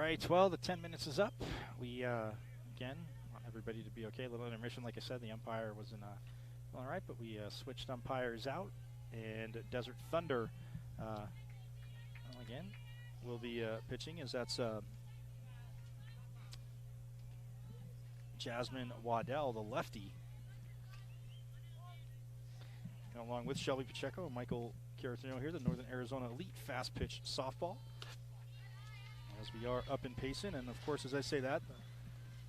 right, well, the 10 minutes is up. We, again, want everybody to be okay. A little intermission, like I said, the umpire wasn't all right, but we switched umpires out, and Desert Thunder, again, will be pitching, as that's Jasmine Waddell, the lefty, and along with Shelby Pacheco and Michael Caratino here, the Northern Arizona Elite fast pitch softball. As we are up in Payson, and of course, as I say that,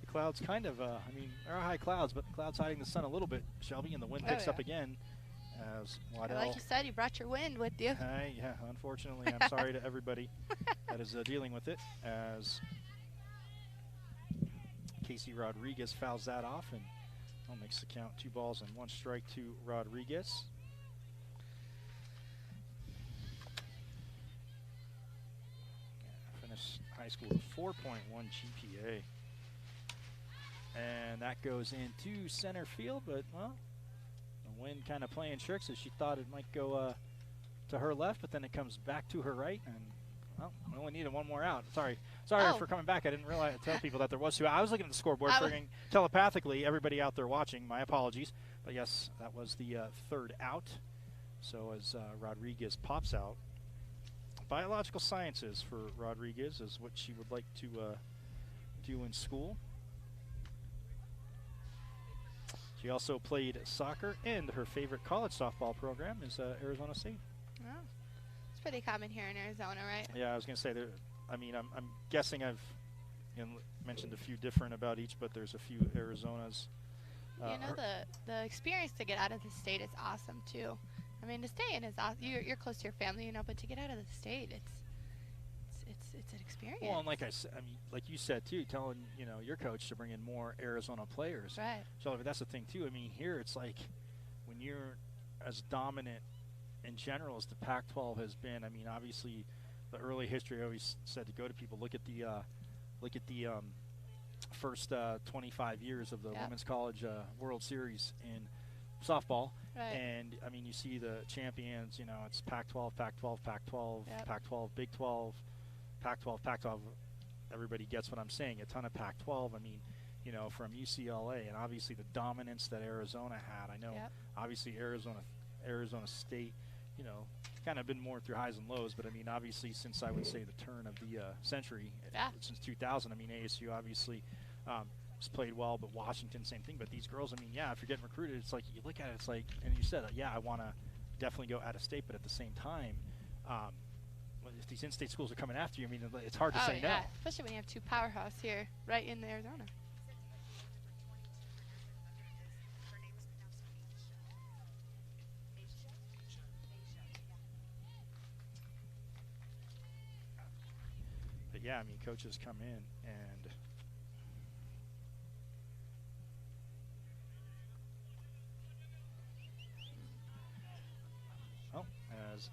the clouds kind of, I mean, there are high clouds, but the clouds hiding the sun a little bit, Shelby, and the wind picks up again as Waddell. Like you said, you brought your wind with you. Yeah, unfortunately, I'm sorry to everybody that is dealing with it, as Casey Rodriguez fouls that off, and makes the count 2 balls and 1 strike to Rodriguez. Finished high school with a 4.1 GPA. And that goes into center field, but, well, the wind kind of playing tricks as she thought it might go to her left, but then it comes back to her right, and, well, we only needed 1 more out. Sorry for coming back. I didn't realize, tell people that there was 2. I was looking at the scoreboard, figuring telepathically, everybody out there watching, my apologies. But, yes, that was the 3rd out. So as Rodriguez pops out, biological sciences for Rodriguez is what she would like to do in school. She also played soccer, and her favorite college softball program is Arizona State. Oh, it's pretty common here in Arizona, right? Yeah, I was going to say, I mean, I'm guessing I've mentioned a few different about each, but there's a few Arizonas. You know, the experience to get out of the state is awesome, too. I mean, to stay in is awesome. You're close to your family, you know, but to get out of the state, it's an experience. Well, and like I said, I mean, like you said too, telling your coach to bring in more Arizona players. Right. So that's the thing too. I mean, here it's like when you're as dominant in general as the Pac-12 has been. I mean, obviously, the early history. I always said to go to people, look at the first 25 years of the Women's College World Series in softball. Right. And, I mean, you see the champions, it's Pac-12, Pac-12, Pac-12, Pac-12, Big 12, Pac-12, Pac-12. Everybody gets what I'm saying. A ton of Pac-12. I mean, from UCLA, and obviously the dominance that Arizona had. I know, obviously, Arizona State, kind of been more through highs and lows, but, I mean, obviously, since I would say the turn of the century, since 2000, I mean, ASU obviously has played well, but Washington, same thing. But these girls, I mean, if you're getting recruited, it's like you look at it, it's like, and you said, I want to definitely go out of state, but at the same time, if these in-state schools are coming after you, I mean, it's hard to say no. Especially when you have 2 powerhouse here, right in Arizona. But yeah, I mean, coaches come in and as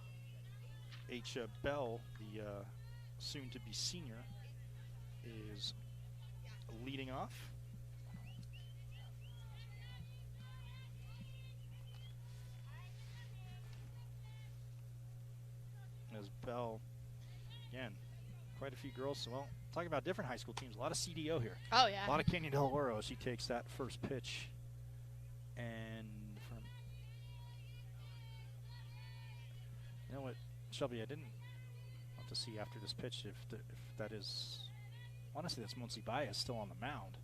H. Bell, the soon-to-be senior, is leading off. As Bell, again, quite a few girls. So, well, talking about different high school teams, a lot of CDO here. Oh, yeah. A lot of Canyon Del Oro. She takes that first pitch. And from, you know what, Shelby, I didn't want to see after this pitch if that is, honestly, that's Muncie Baez still on the mound.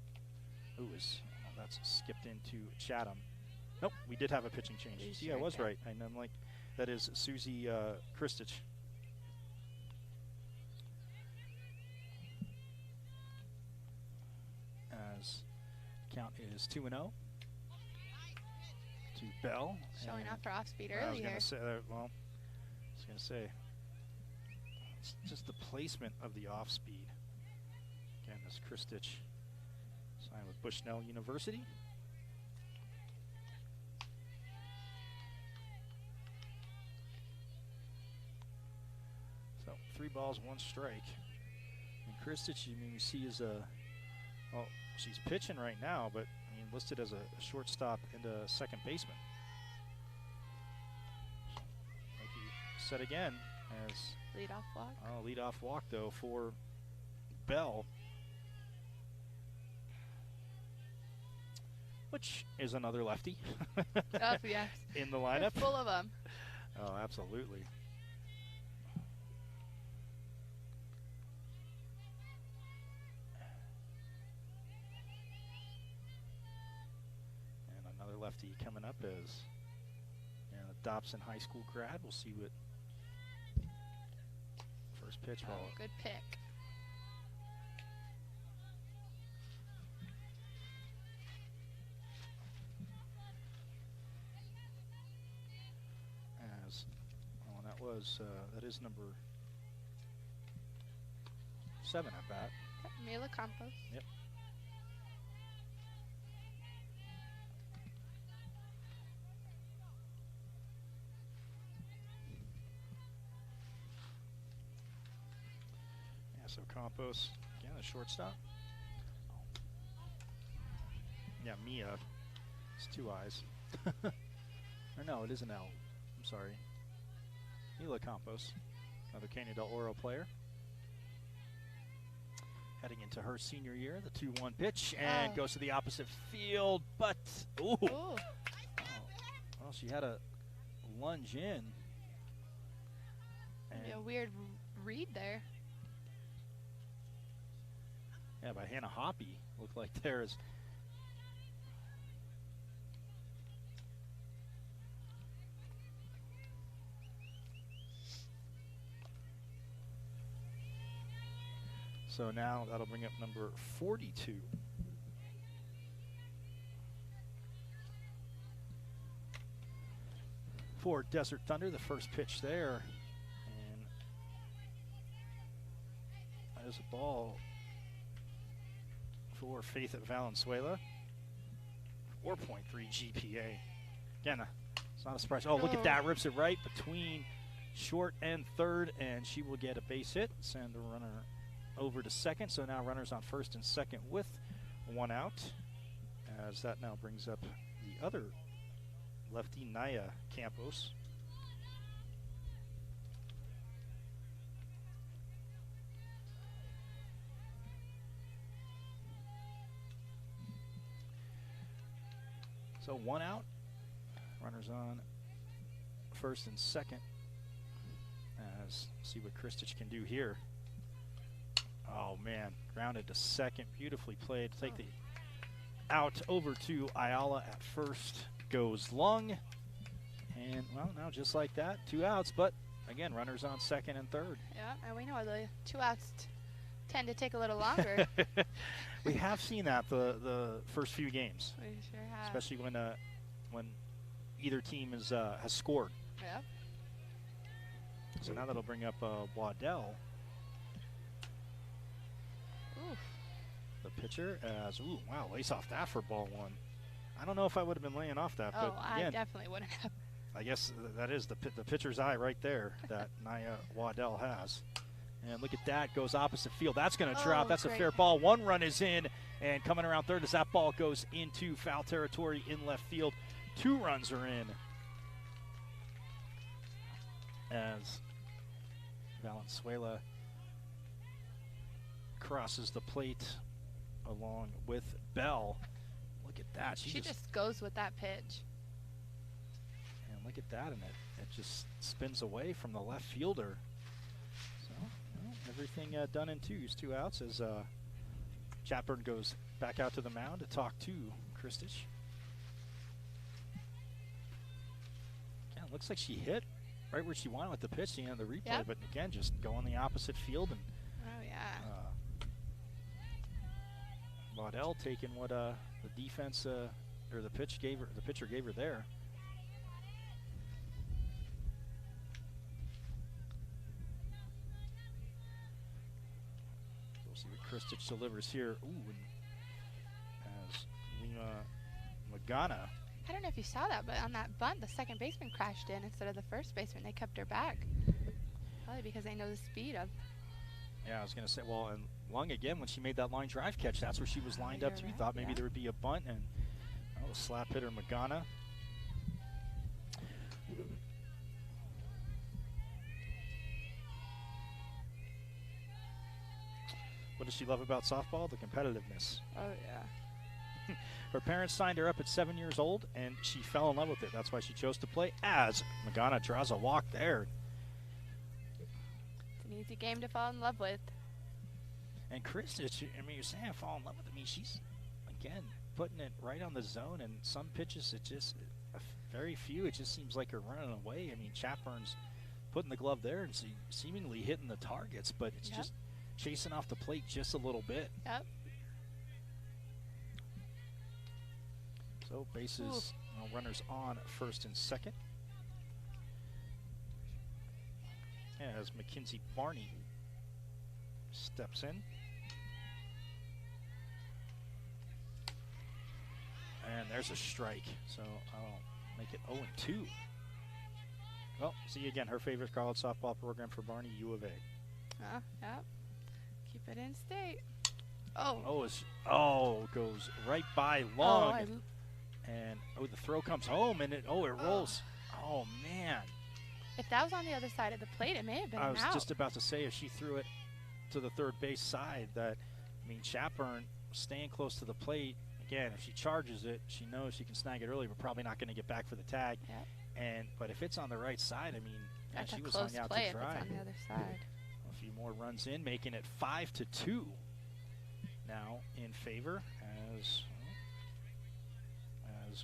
That's skipped into Chatham. Nope, we did have a pitching change. Yeah, I was right. And I'm like, that is Susie Kristich. As count is 2-0 to Bell. Showing off her off speed earlier. I was going to say, it's just the placement of the off speed. Again, this Kristich signed with Bushnell University. So 3 balls, 1 strike. And Kristich, you see, is well, she's pitching right now, but I mean, listed as a shortstop and a second baseman. Like you said again, as leadoff walk. Leadoff walk though for Bell, which is another lefty Oh, yes. in the They're lineup. full of them. Oh, absolutely. And another lefty coming up is a Dobson High School grad. We'll see what first pitch ball. Oh, good pick. As that is number 7 at bat. Mila Campos. Yep. Yeah, so Campos, again, a shortstop. Yeah, Mia. It's 2 eyes. Or no, it is an L. I'm sorry. Mila Campos, another Canyon del Oro player. Heading into her senior year, the 2-1 pitch, and goes to the opposite field, but, ooh. Ooh. Oh. Well, she had a lunge in. Maybe a weird read there. Yeah, by Hannah Hoppy, looked like there is. So now that'll bring up number 42. For Desert Thunder, the first pitch there. And that is a ball for Faith at Valenzuela. 4.3 GPA. Again, it's not a surprise. Oh, look at that. Rips it right between short and third, and she will get a base hit. Send a runner over to second. So now runners on first and second with 1 out. As that now brings up the other lefty, Naya Campos. So 1 out. Runners on first and second. As see what Kristich can do here. Oh man, grounded to second, beautifully played. Take the out over to Ayala at first. Goes Lung, and well, now just like that, 2 outs. But again, runners on second and third. Yeah, and we know the 2 outs tend to take a little longer. We have seen that the first few games. We sure have. Especially when either team is has scored. Yep. So now that'll bring up Waddell. Oof. The pitcher as, ooh, wow, lace off that for ball 1. I don't know if I would have been laying off that, but again, I definitely wouldn't have. I guess that is the pitcher's eye right there that Naya Waddell has. And look at that, goes opposite field. That's going to drop. That's great. A fair ball. 1 run is in, and coming around third as that ball goes into foul territory in left field. 2 runs are in. As Valenzuela crosses the plate along with Bell. Look at that. She just goes with that pitch. And look at that, and it just spins away from the left fielder. So, well, everything done in 2s, 2 outs as Chatburn goes back out to the mound to talk to Kristich. Yeah, looks like she hit right where she wanted with the pitch, the end of the replay, Yep. but again, just go on the opposite field, and Oh, yeah. Waddell taking what the defense or the pitcher gave her there. We'll see what Kristich delivers here. Ooh, and as Lima Magana. I don't know if you saw that, but on that bunt, the second baseman crashed in instead of the first baseman. They kept her back. Probably because they know the speed of. Yeah, I was going to say, well, and Lung again, when she made that line drive catch, that's where she was lined up you're to. right, Thought maybe yeah. there would be a bunt, and the slap hitter Magana. what does she love about softball? The competitiveness. Oh, yeah. Her parents signed her up at 7 years old, and she fell in love with it. That's why she chose to play, as Magana draws a walk there. It's an easy game to fall in love with. And Chris, you're saying fall in love with it. I mean, she's, again, putting it right on the zone, and some pitches, it just, very few, it just seems like are running away. I mean, Chapburn's putting the glove there and seemingly hitting the targets, but it's just chasing off the plate just a little bit. Yep. So bases, runners on first and second. As Mackenzie Barney steps in. And there's a strike, so I'll make it 0-2. Well, see again, her favorite college softball program for Barney, U of A. Yep. Keep it in state. Goes right by long. And the throw comes home, and it rolls. Oh man! If that was on the other side of the plate, it may have been I an was out. just about to say, if she threw it to the third base side, Chapburn staying close to the plate. Again, if she charges it, she knows she can snag it early, but probably not going to get back for the tag. Yep. But if it's on the right side, that's she a was close hung out play to if dry. it's on the other side. A few more runs in, making it 5-2. Now in favor as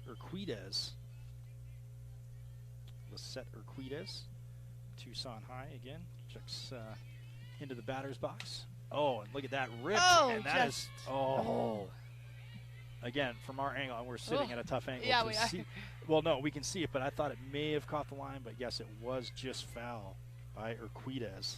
Urquidez. Lisette Urquidez, Tucson High again, checks into the batter's box. Oh, and look at that rip. And that is, again, from our angle, and we're sitting at a tough angle. Yeah, we are. Well, no, we can see it, but I thought it may have caught the line, but yes, it was just foul by Urquidez.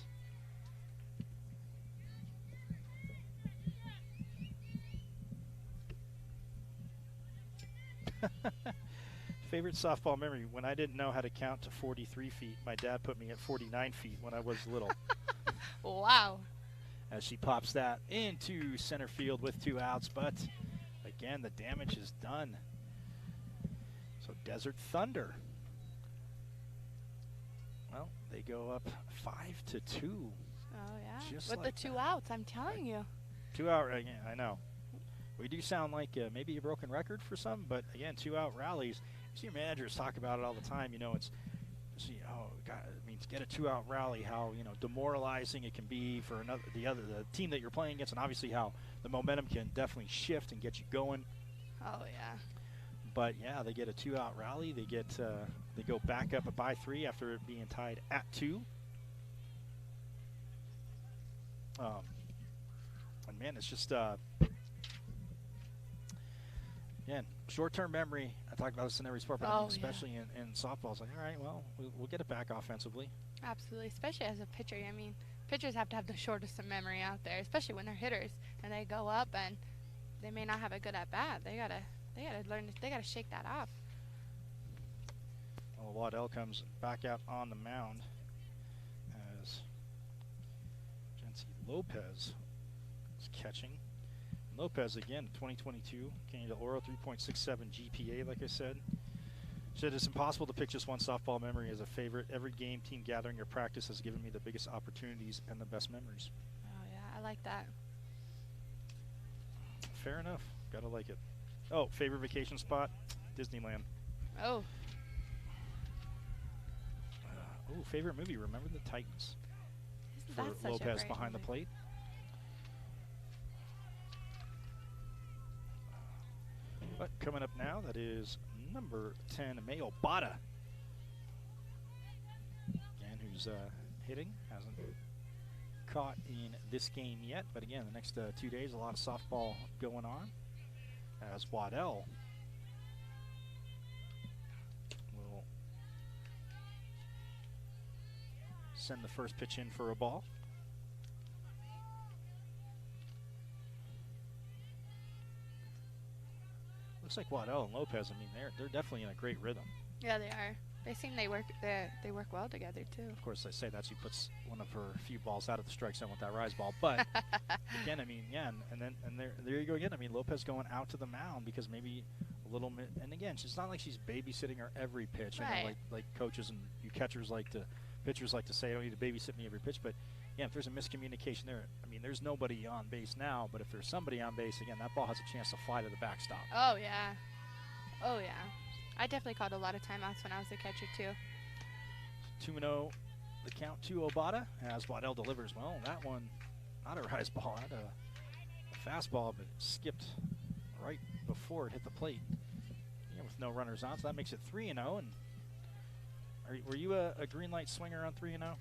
Favorite softball memory, when I didn't know how to count to 43 feet, my dad put me at 49 feet when I was little. Wow. As she pops that into center field with 2 outs, but again, the damage is done. So Desert Thunder, well, they go up 5-2. Oh, yeah. Just with like the 2 that. outs, I'm telling you. 2 out, again, I know. We do sound like maybe a broken record for some, but again, 2-out rallies. You see your managers talk about it all the time. To get a 2-out rally, how demoralizing it can be for the team that you're playing against, and obviously how the momentum can definitely shift and get you going. Oh yeah. But yeah, they get a 2-out rally. They go back up by 3 after it being tied at 2. And man, it's just. Again, short-term memory. I talk about this in every sport, but especially in softball. It's like, all right, well, we'll get it back offensively. Absolutely, especially as a pitcher. I mean, pitchers have to have the shortest of memory out there, especially when they're hitters and they go up and they may not have a good at-bat. They gotta learn. They gotta shake that off. Well, Waddell comes back out on the mound as Jency Lopez is catching. Lopez, again, 2022, Canyon del Oro, 3.67 GPA, like I said. Said it's impossible to pick just one softball memory as a favorite. Every game, team gathering, or practice has given me the biggest opportunities and the best memories. Oh, yeah, I like that. Fair enough. Gotta like it. Oh, favorite vacation spot? Disneyland. Oh. Favorite movie? Remember the Titans. For That's such a Lopez great behind movie. the plate. But coming up now, that is number 10, Mayo Bada. Again, who's hitting. Hasn't caught in this game yet. But again, the next 2 days, a lot of softball going on. As Waddell will send the first pitch in for a ball. Looks like Waddell and Lopez, I mean, they're definitely in a great rhythm. Yeah, they are. They seem they work well together too. Of course, I say that she puts one of her few balls out of the strike zone with that rise ball, but again, I mean, yeah, and there you go again. I mean, Lopez going out to the mound because maybe a little bit, and again, it's not like she's babysitting her every pitch. Right. I know, like coaches and you pitchers like to say, I don't need to babysit me every pitch, but Yeah, if there's a miscommunication there, I mean, there's nobody on base now, but if there's somebody on base, again, that ball has a chance to fly to the backstop. Oh, yeah. Oh, yeah. I definitely called a lot of timeouts when I was a catcher, too. 2-0, the count to Obata as Waddell delivers. Well, that one, not a rise ball, not a fastball, but it skipped right before it hit the plate. Yeah, with no runners on, so that makes it 3-0. And were you a green light swinger on 3-0?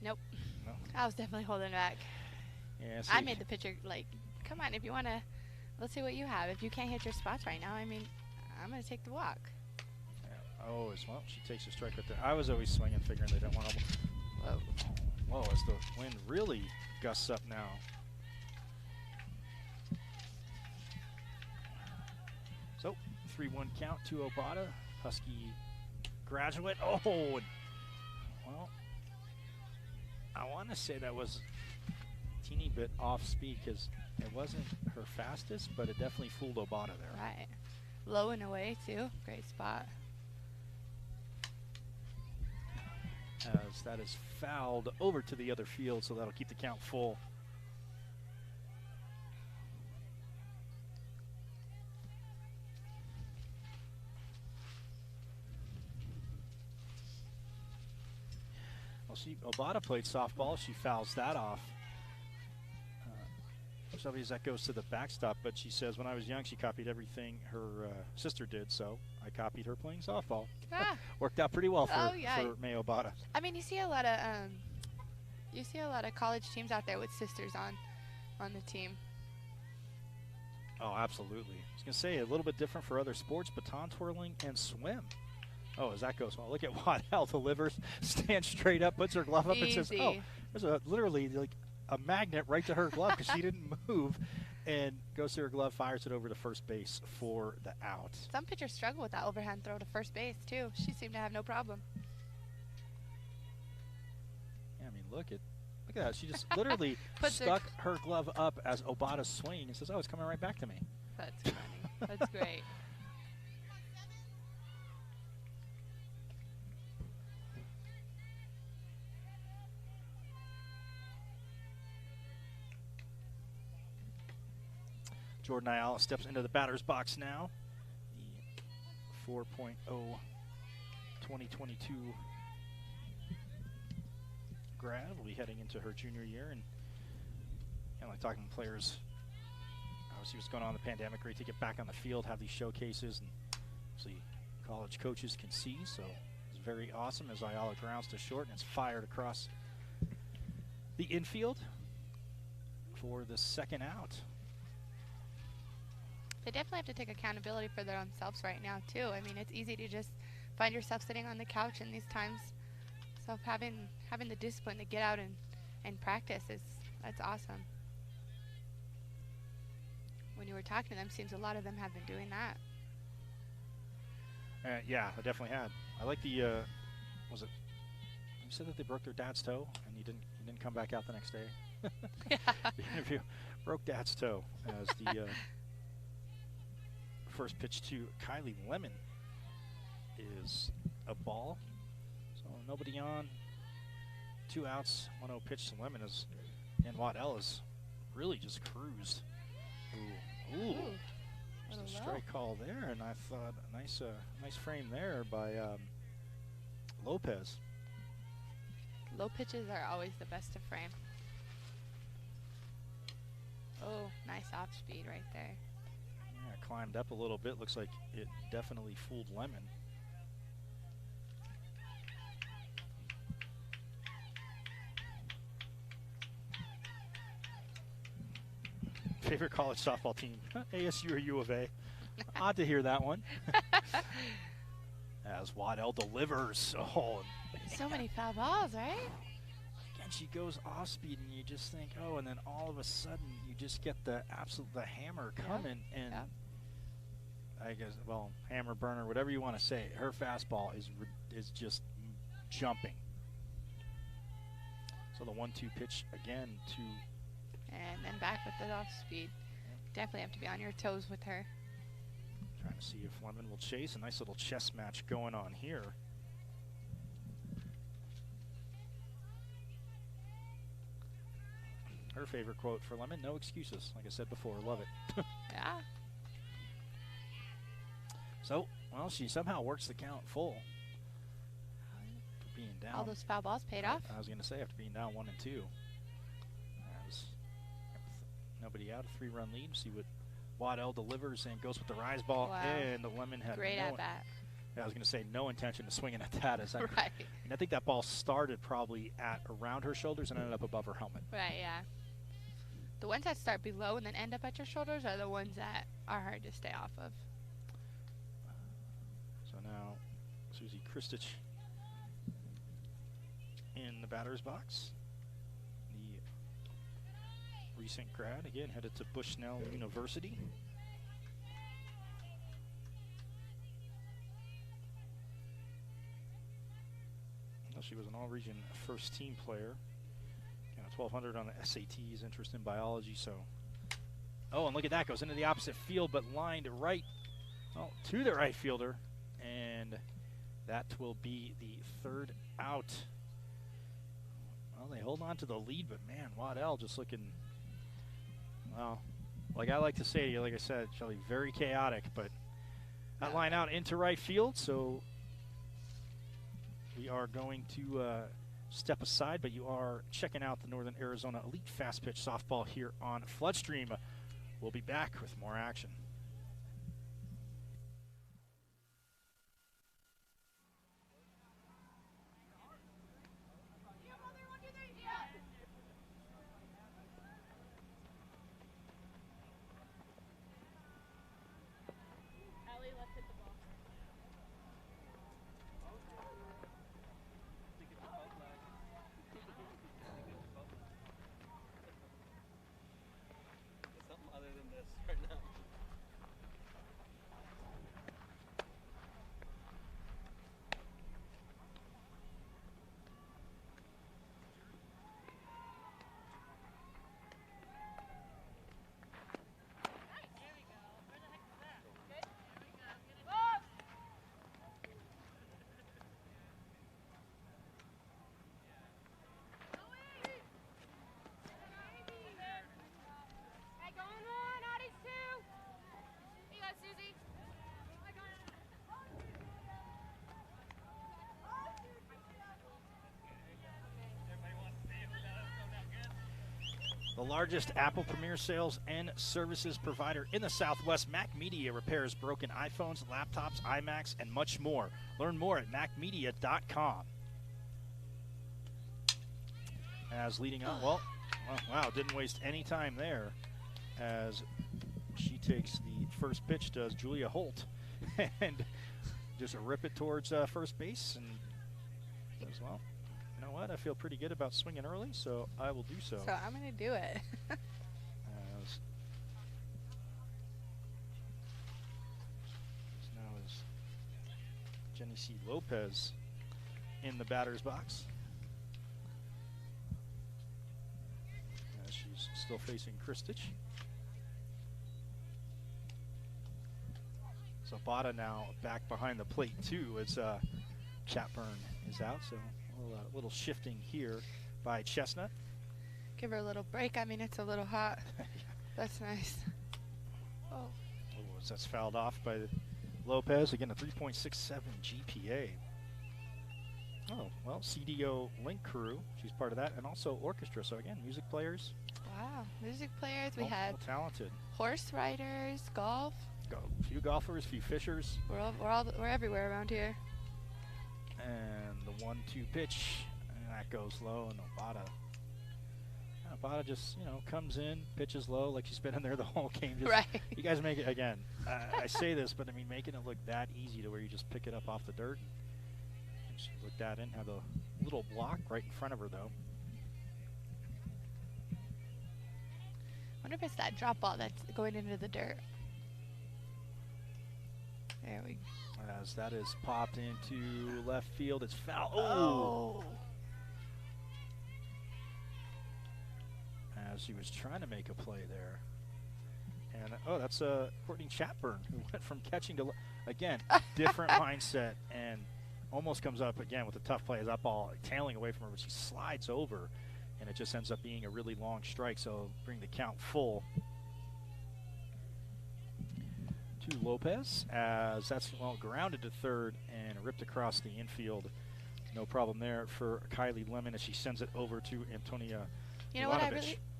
Nope. No. I was definitely holding back. Yeah, I made the pitcher, like, come on, if you want to, let's see what you have. If you can't hit your spots right now, I mean, I'm going to take the walk. Yeah. Oh, well, she takes a strike right there. I was always swinging, figuring they don't want to. Whoa. Whoa, as the wind really gusts up now. So, 3-1 count to Obata. Husky graduate. Oh, well, I want to say that was a teeny bit off speed because it wasn't her fastest, but it definitely fooled Obata there. Right. Low and away, too. Great spot. As that is fouled over to the other field, so that'll keep the count full. Well, Obata played softball. She fouls that off. So that goes to the backstop, but she says when I was young, she copied everything her sister did, so I copied her playing softball. Ah. Worked out pretty well for May Obata. I mean, you see a lot of college teams out there with sisters on the team. Oh, absolutely. I was going to say a little bit different for other sports, baton twirling and swim. Oh, as that goes well, look at Waddell delivers, stands straight up, puts her glove up, Easy. and says, "Oh, there's literally like a magnet right to her glove because she didn't move," and goes to her glove, fires it over to first base for the out. Some pitchers struggle with that overhand throw to first base too. She seemed to have no problem. Yeah, I mean, look at that. She just literally stuck her glove up as Obata's swinging and says, "Oh, it's coming right back to me." That's funny. That's great. Jordan Ayala steps into the batter's box now. The 4.0 2022 grad will be heading into her junior year. And like talking to players, obviously what's going on in the pandemic, great to get back on the field, have these showcases, and obviously college coaches can see. So it's very awesome as Ayala grounds to short, and it's fired across the infield for the second out. They definitely have to take accountability for their own selves right now, too. I mean, it's easy to just find yourself sitting on the couch in these times. So having the discipline to get out and practice that's awesome. When you were talking to them, seems a lot of them have been doing that. Yeah, I definitely had. I like the, was it, you said that they broke their dad's toe and you didn't come back out the next day? Yeah. The interview broke dad's toe as the first pitch to Kylie Lemon is a ball. So nobody on, 2 outs, 1-0 pitch to Lemon and Waddell is really just cruised. Ooh. Just a strike call there, and I thought nice frame there by Lopez. Low pitches are always the best to frame. Oh, nice off speed right there. Yeah, climbed up a little bit. Looks like it definitely fooled Lemon. Favorite college softball team? ASU or U of A? Odd to hear that one. As Waddell delivers. Oh, so many foul balls, right? Again, she goes off speed, and you just think, oh, and then all of a sudden you just get the hammer coming, and I guess, well, hammer burner, whatever you want to say. Her fastball is just jumping. So the 1-2 pitch again to. And then back with the off speed. Definitely have to be on your toes with her. Trying to see if Lemon will chase. A nice little chess match going on here. her favorite quote for Lemon, no excuses. Like I said before, love it. Yeah. So, well, she somehow works the count full. For being down. All those foul balls paid off. I was going to say, after being down 1 and 2. Nobody out, a 3-run lead. See what Waddell delivers and goes with the rise ball. Wow. And the Lemon had Great at bat. I was going to say no intention of swinging at that. As Right. And I think that ball started probably at around her shoulders and ended up above her helmet. Right, yeah. The ones that start below and then end up at your shoulders are the ones that are hard to stay off of. So now Susie Kristich in the batter's box. The recent grad, again, headed to Bushnell University. She was an all-region first-team player. 1,200 on the SATs, interest in biology. So, oh, and look at that, goes into the opposite field, but lined right, well, to the right fielder, and that will be the 3rd out. Well, they hold on to the lead, but man, Waddell just looking, well, like I like to say, like I said, Shelly, very chaotic, but that line out into right field, so we are going to step aside, but you are checking out the Northern Arizona Elite Fast Pitch Softball here on Floodstream. We'll be back with more action. The largest Apple Premier sales and services provider in the Southwest, Mac Media repairs broken iPhones, laptops, iMacs, and much more. Learn more at macmedia.com. As leading on, well, wow, didn't waste any time there as she takes the first pitch, does Julia Holt, and just rip it towards first base, and as well. You know what? I feel pretty good about swinging early, so I will do so. So I'm going to do it. As now is Jenny C. Lopez in the batter's box. As she's still facing Kristich. Zapata now back behind the plate too as Chatburn is out, so a little shifting here by Chestnut. Give her a little break. I mean, it's a little hot. That's nice. Oh. Oh, that's fouled off by Lopez. Again, a 3.67 GPA. Oh, well, CDO Link Crew. She's part of that. And also orchestra. So, again, music players. Wow. Music players. We had talented. Horse riders, golf. A few golfers, a few fishers. We're everywhere around here. And the 1-2 pitch, and that goes low, and Obata just, comes in, pitches low like she's been in there the whole game. Just, right. You guys make it, again, I say this, but I mean, making it look that easy to where you just pick it up off the dirt. And she looked that in, had a little block right in front of her, though. I wonder if it's that drop ball that's going into the dirt. There we go. As that is popped into left field, it's foul. Oh! As she was trying to make a play there. And, that's Courtney Chatburn, who went from catching to, again, different mindset, and almost comes up again with a tough play as that ball tailing away from her, but she slides over and it just ends up being a really long strike, so bring the count full to Lopez, as that's grounded to third and ripped across the infield. No problem there for Kylie Lemon as she sends it over to Antonia. You know what,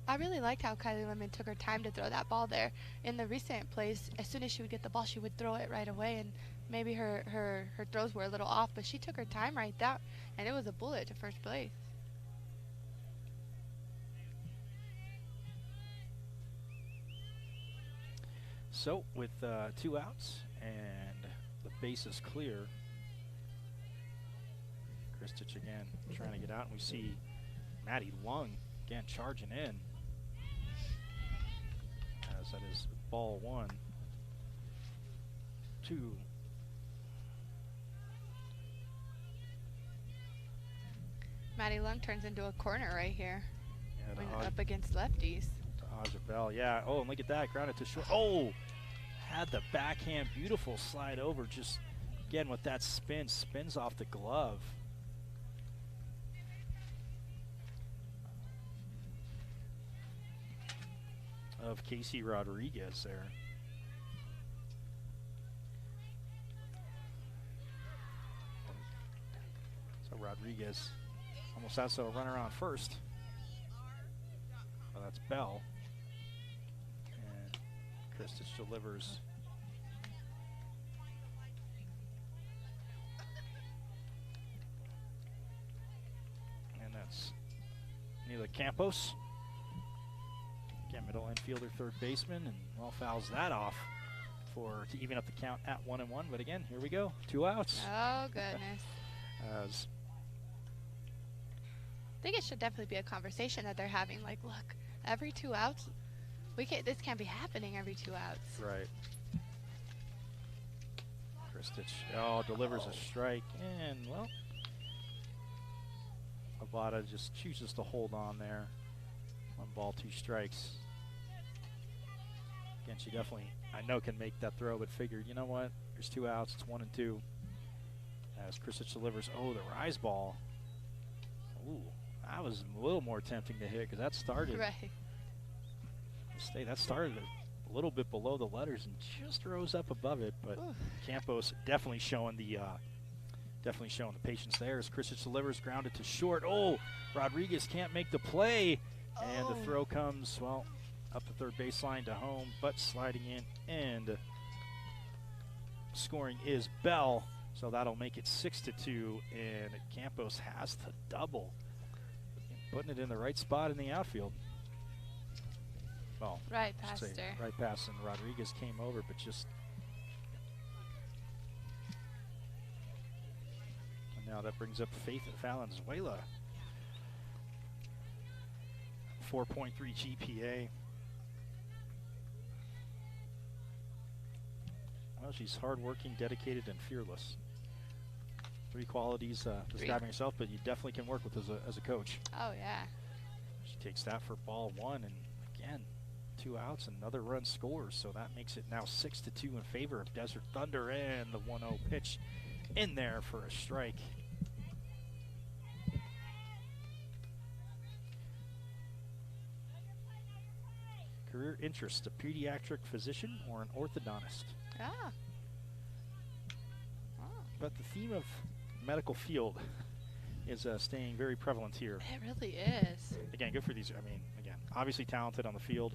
I really liked how Kylie Lemon took her time to throw that ball there. In the recent plays, as soon as she would get the ball, she would throw it right away, and maybe her throws were a little off, but she took her time right there, and it was a bullet to first base. So with 2 outs and the base is clear, Kristich again trying to get out, and we see Maddie Lung again charging in, as that is ball 1, 2. Maddie Lung turns into a corner right here, Yeah, up against lefties. Aja Bell, yeah. Oh, and look at that, grounded to short. Oh, had the backhand, beautiful slide over. Just again with that spin, spins off the glove. Of Casey Rodriguez there. So Rodriguez almost has a runner on first. Oh, that's Bell. And Kristich delivers. And that's Neela Campos. Again, middle infielder, third baseman, and well, fouls that off to even up the count at 1-1. But again, here we go, 2 outs. Oh goodness. As I think it should definitely be a conversation that they're having. Like, look, every 2 outs, this can't be happening every 2 outs. right. Kristich, delivers a strike, and well, Avada just chooses to hold on there. 1 ball, 2 strikes. Again, she definitely, I know, can make that throw, but figured, you know what? There's 2 outs. It's 1-2. As Kristich delivers, the rise ball. Ooh, that was a little more tempting to hit because that started. Right. That started a little bit below the letters and just rose up above it, but Ooh. Campos definitely showing the patience there as Kristich delivers, grounded to short. Oh, Rodriguez can't make the play. And the throw comes, well, up the third baseline to home, but sliding in and scoring is Bell. So that'll make it 6-2, and Campos has the double, putting it in the right spot in the outfield. Well, right past her. Right past, and Rodriguez came over, but just. And now that brings up Faith Valenzuela. 4.3 GPA. Well, she's hardworking, dedicated, and fearless. 3 qualities describing herself, but you definitely can work with as a coach. Oh, yeah. She takes that for ball 1, and again, 2 outs, another run scores, so that makes it now 6-2 in favor of Desert Thunder, and the 1-0 pitch in there for a strike. Career interest, a pediatric physician or an orthodontist. Ah. Oh. But the theme of medical field is staying very prevalent here. It really is. Again, good for these. I mean, again, obviously talented on the field.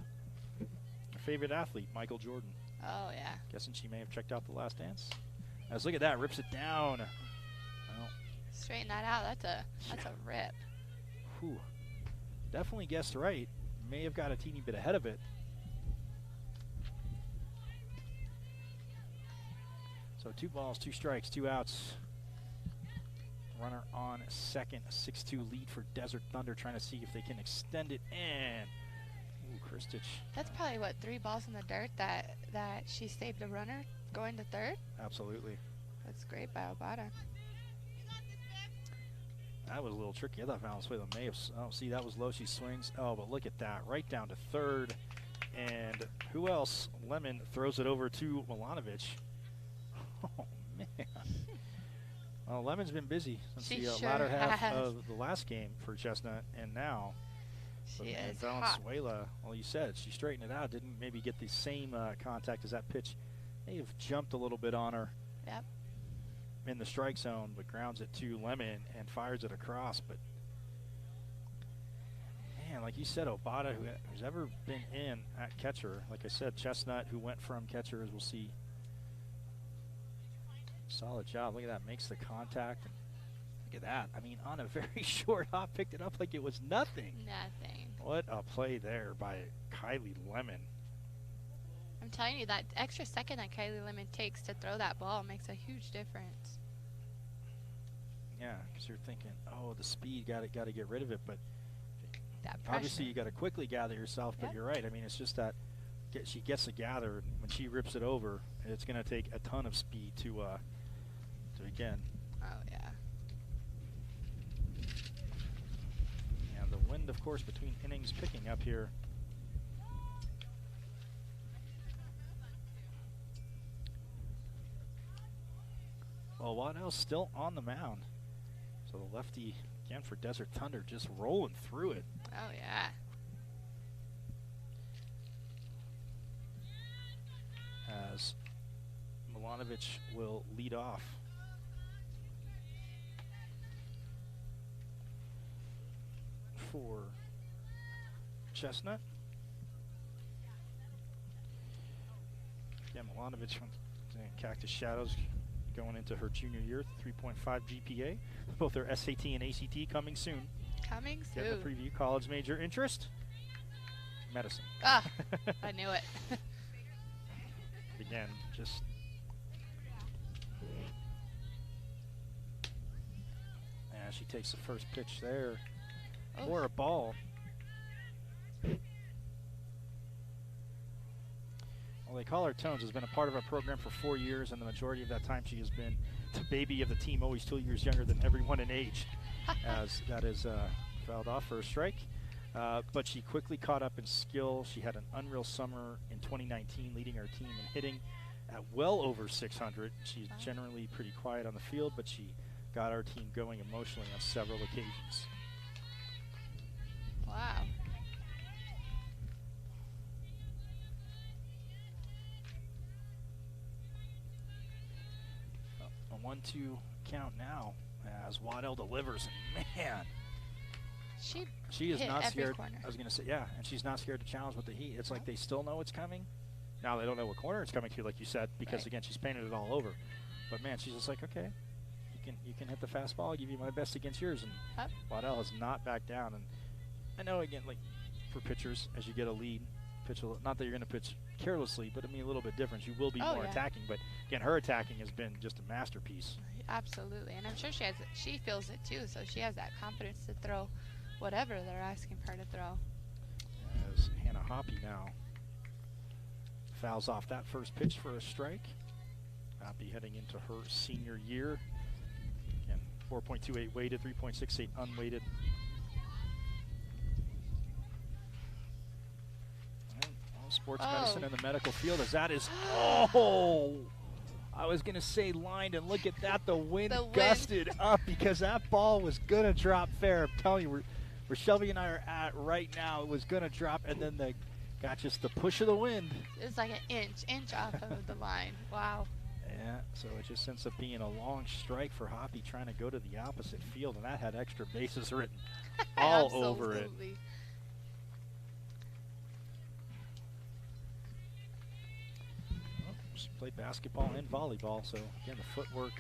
Her favorite athlete, Michael Jordan. Oh, yeah. Guessing she may have checked out The Last Dance. As look at that, rips it down. Well, straighten that out. That's a rip. Whew. Definitely guessed right. May have got a teeny bit ahead of it. So 2 balls, 2 strikes, 2 outs. Runner on second, 6-2 lead for Desert Thunder, trying to see if they can extend it. And Kristich. That's probably what, 3 balls in the dirt that she saved a runner going to third. Absolutely. That's great by Obata. That was a little tricky. I thought Valenzuela may have. Oh, see, that was low. She swings. Oh, but look at that. Right down to third. And who else? Lemon throws it over to Milanovic. Oh, man. Well, Lemon's been busy since the latter half of the last game for Chestnut. And now She is hot. Valenzuela, well, you said she straightened it out. Didn't maybe get the same contact as that pitch. May have jumped a little bit on her. Yep. In the strike zone, but grounds it to Lemon and fires it across. But man, like you said, Obata, who's ever been in at catcher, like I said, Chestnut, who went from catcher, as we'll see. Solid job. Look at that, makes the contact. And look at that. I mean, on a very short hop, picked it up like it was nothing. Nothing. What a play there by Kylie Lemon. I'm telling you, that extra second that Kylie Lemon takes to throw that ball makes a huge difference. Yeah, because you're thinking, oh, the speed, got to get rid of it. But that pressure. Obviously, you got to quickly gather yourself. But you're right. I mean, it's just that she gets to gather, and when she rips it over, it's going to take a ton of speed to again. Oh yeah. And the wind, of course, between innings picking up here. Well, Waddell's still on the mound. So the lefty, again for Desert Thunder, just rolling through it. Oh, yeah. As Milanovic will lead off. For Chestnut. Yeah, Milanovic from Cactus Shadows going into her junior year, 3.5 GPA. Both their SAT and ACT coming soon. Coming soon. Getting the preview. College major interest? Medicine. Ah, I knew it. Again, just she takes the first pitch there. Oh. For a ball. Well, they call her Tones, has been a part of our program for 4 years, and the majority of that time she has been the baby of the team, always 2 years younger than everyone in age, as that is fouled off for a strike. But she quickly caught up in skill. She had an unreal summer in 2019, leading our team in hitting at well over 600. She's generally pretty quiet on the field, but she got our team going emotionally on several occasions. Wow. A 1-2 count now as Waddell delivers. And man, she is not scared. Corner. I was going to say, yeah, and she's not scared to challenge with the heat. It's like they still know it's coming. Now they don't know what corner it's coming to, like you said, because again, she's painted it all over. But man, she's just like, okay, you can hit the fastball. I'll give you my best against yours. And Waddell has not backed down. And I know, again, like for pitchers, as you get a lead, pitch not that you're going to pitch carelessly, but I mean a little bit different. You will be more attacking. But again, her attacking has been just a masterpiece. Absolutely, and I'm sure she feels it too. So she has that confidence to throw whatever they're asking her to throw. As Hannah Hoppy now fouls off that first pitch for a strike. Hoppy heading into her senior year. Again, 4.28 weighted, 3.68 unweighted. Sports medicine in the medical field, as that is, I was going to say lined, and look at that, the wind gusted up because that ball was going to drop fair. I'm telling you, where Shelby and I are at right now, it was going to drop, and then they got just the push of the wind. It was like an inch off of the line. Wow. Yeah, so it just ends up being a long strike for Hoppy trying to go to the opposite field, and that had extra bases written all over it. Play basketball and volleyball, so again the footwork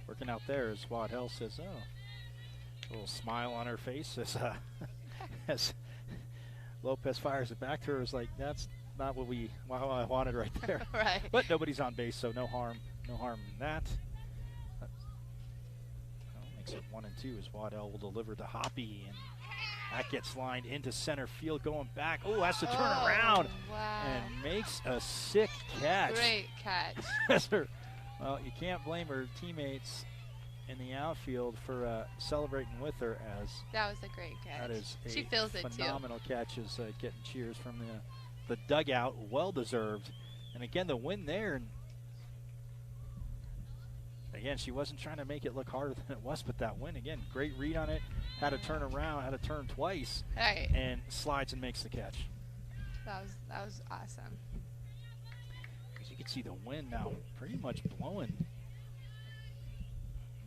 working out there, as Waddell says, a little smile on her face as as Lopez fires it back to her. Is like, that's not what I wanted right there. Right. But nobody's on base, so no harm in that. Makes it 1-2 as Waddell will deliver to Hoppy, and that gets lined into center field, going back. Oh, has to turn around and makes a sick catch. Great catch. Well, you can't blame her teammates in the outfield for celebrating with her, as that was a great catch. That is a she feels it phenomenal catch, is getting cheers from the dugout, well deserved. And again, the win there. And again, she wasn't trying to make it look harder than it was, but that win, again, great read on it. Had to turn around, had to turn twice, Right. and slides and makes the catch. That was awesome. Because you can see the wind now pretty much blowing.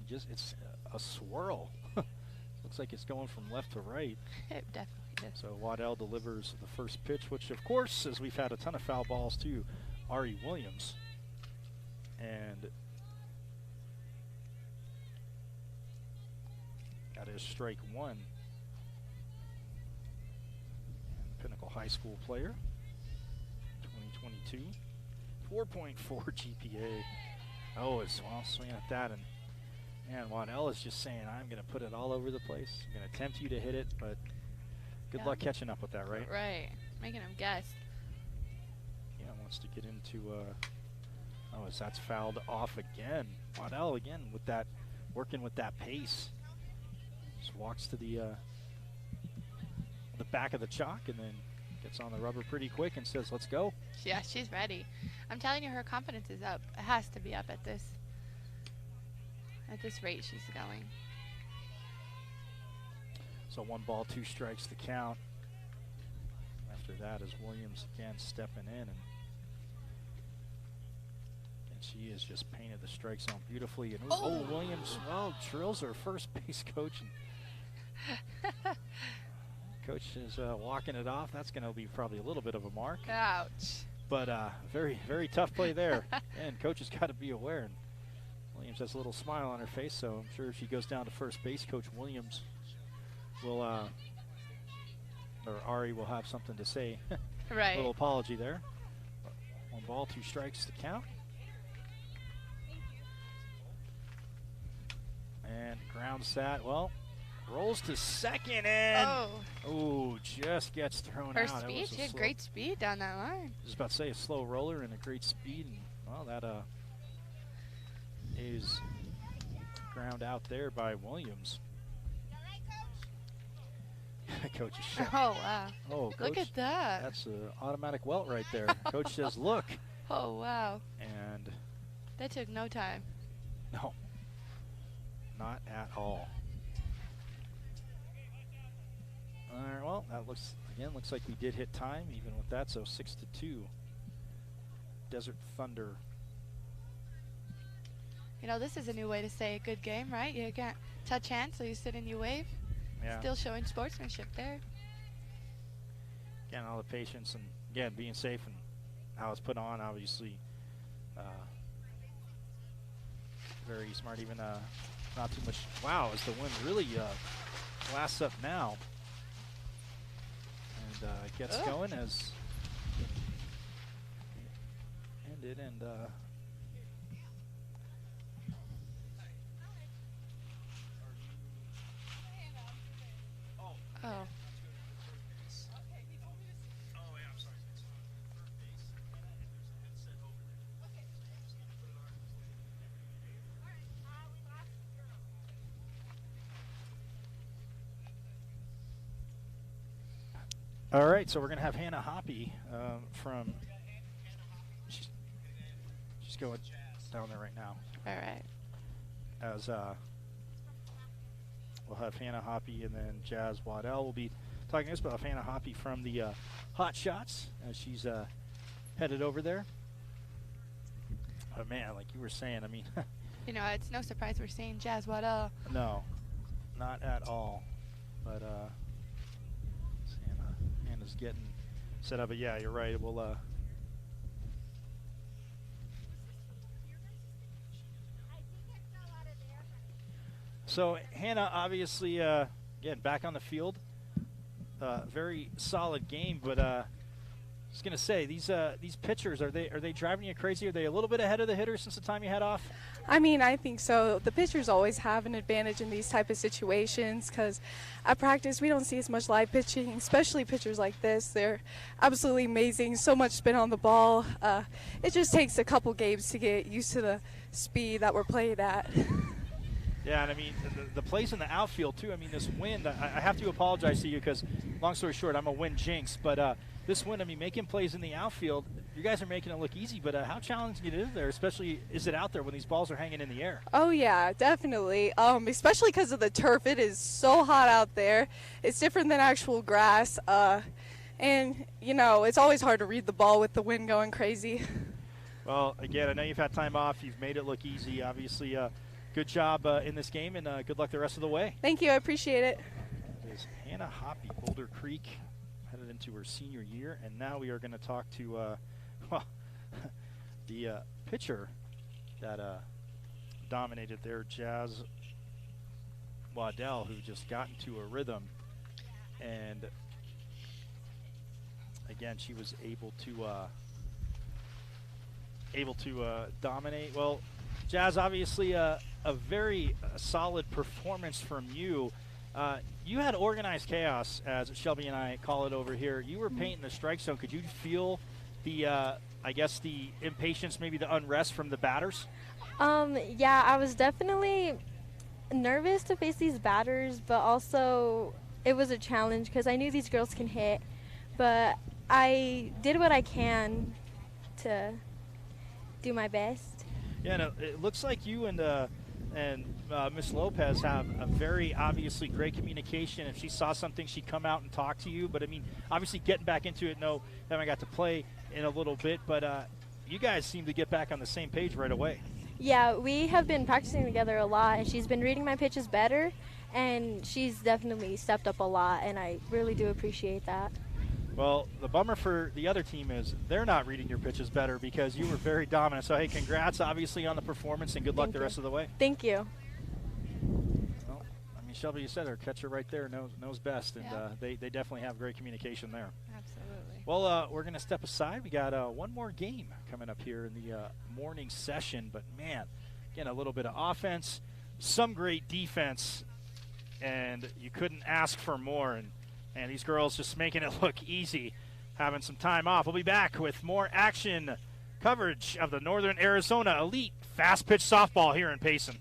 It's a swirl. Looks like it's going from left to right. It definitely is. So Waddell delivers the first pitch, which of course, as we've had a ton of foul balls to Ari Williams. And that is strike one. Pinnacle High School player, 2022, 4.4 GPA. Oh, it's well swinging at that, and Waddell is just saying, I'm going to put it all over the place. I'm going to tempt you to hit it, but good luck catching up with that, right? Right, making him guess. Yeah, wants to get into, as that's fouled off again. Waddell again with that, working with that pace. Just walks to the back of the chalk and then gets on the rubber pretty quick and says, let's go. Yeah, she's ready. I'm telling you, her confidence is up. It has to be up at this rate she's going. So 1 ball, 2 strikes to count. After that is Williams again stepping in, and she has just painted the strike zone beautifully. And Williams, well, drills her first base coach. And coach is walking it off. That's going to be probably a little bit of a mark. Ouch. But very, very tough play there. And coach has got to be aware. And Williams has a little smile on her face, so I'm sure if she goes down to first base, Coach Williams will, or Ari will have something to say. Right. A little apology there. 1 ball, 2 strikes to count. And grounds that, well, rolls to second and just gets thrown her out. Her speed, she had great speed down that line. I was about to say a slow roller and a great speed, and well, that is ground out there by Williams. Coach is shot. Oh, wow. Oh, Coach, look at that. That's an automatic welt right there. Coach says, look. Oh, wow. And that took no time. No, not at all. All right, well, that looks like we did hit time even with that, so 6-2. Desert Thunder. You know, this is a new way to say a good game, right? You can't touch hands, so you sit and you wave. Yeah. Still showing sportsmanship there. Again, all the patience and, again, being safe and how it's put on, obviously. Very smart, even not too much. Wow, as the wind really blasts up now. And gets going as ended and all right, so we're going to have Hannah Hoppy from, she's going down there right now. All right. As we'll have Hannah Hoppy and then Jazz Waddell. We'll be talking to us about Hannah Hoppy from the Hotshots as she's headed over there. But man, like you were saying, I mean. You know, it's no surprise we're seeing Jazz Waddell. No, not at all. But Hannah's getting set up. But yeah, you're right. We'll so Hannah, obviously, again, back on the field. Very solid game, but I was gonna say these pitchers, are they driving you crazy? Are they a little bit ahead of the hitters since the time you had off? I mean, I think so. The pitchers always have an advantage in these type of situations because at practice we don't see as much live pitching, especially pitchers like this. They're absolutely amazing, so much spin on the ball. It just takes a couple games to get used to the speed that we're playing at. Yeah, and I mean, the plays in the outfield, too. I mean, this wind, I have to apologize to you because, long story short, I'm a wind jinx. But this win, I mean, making plays in the outfield, you guys are making it look easy, but how challenging it is there, especially is it out there when these balls are hanging in the air? Oh, yeah, definitely. Especially because of the turf. It is so hot out there. It's different than actual grass. And, you know, it's always hard to read the ball with the wind going crazy. Well, again, I know you've had time off. You've made it look easy. Obviously, good job in this game, and good luck the rest of the way. Thank you. I appreciate it. That is Hannah Hoppy, Boulder Creek, headed into her senior year. And now we are going to talk to, well, the pitcher that dominated there, Jazz Waddell, who just got into a rhythm. And, again, she was able to dominate. Well, Jazz, obviously a very solid performance from you. You had organized chaos, as Shelby and I call it over here. You were painting the strike zone. Could you feel the, I guess, the impatience, maybe the unrest from the batters? Yeah, I was definitely nervous to face these batters, but also it was a challenge because I knew these girls can hit. But I did what I can to do my best. Yeah, no, it looks like you and Miss Lopez have a very obviously great communication. If she saw something, she'd come out and talk to you. But, I mean, obviously getting back into it, no, haven't got to play in a little bit. But you guys seem to get back on the same page right away. Yeah, we have been practicing together a lot, and she's been reading my pitches better, and she's definitely stepped up a lot, and I really do appreciate that. Well, the bummer for the other team is they're not reading your pitches better because you were very dominant. So, hey, congrats, obviously, on the performance, and good luck the rest of the way. Thank you. Well, I mean, Shelby, you said her catcher right there knows best, and they definitely have great communication there. Absolutely. Well, we're going to step aside. We got one more game coming up here in the morning session. But, man, again, a little bit of offense, some great defense, and you couldn't ask for more. And these girls just making it look easy, having some time off. We'll be back with more action coverage of the Northern Arizona Elite Fast Pitch Softball here in Payson.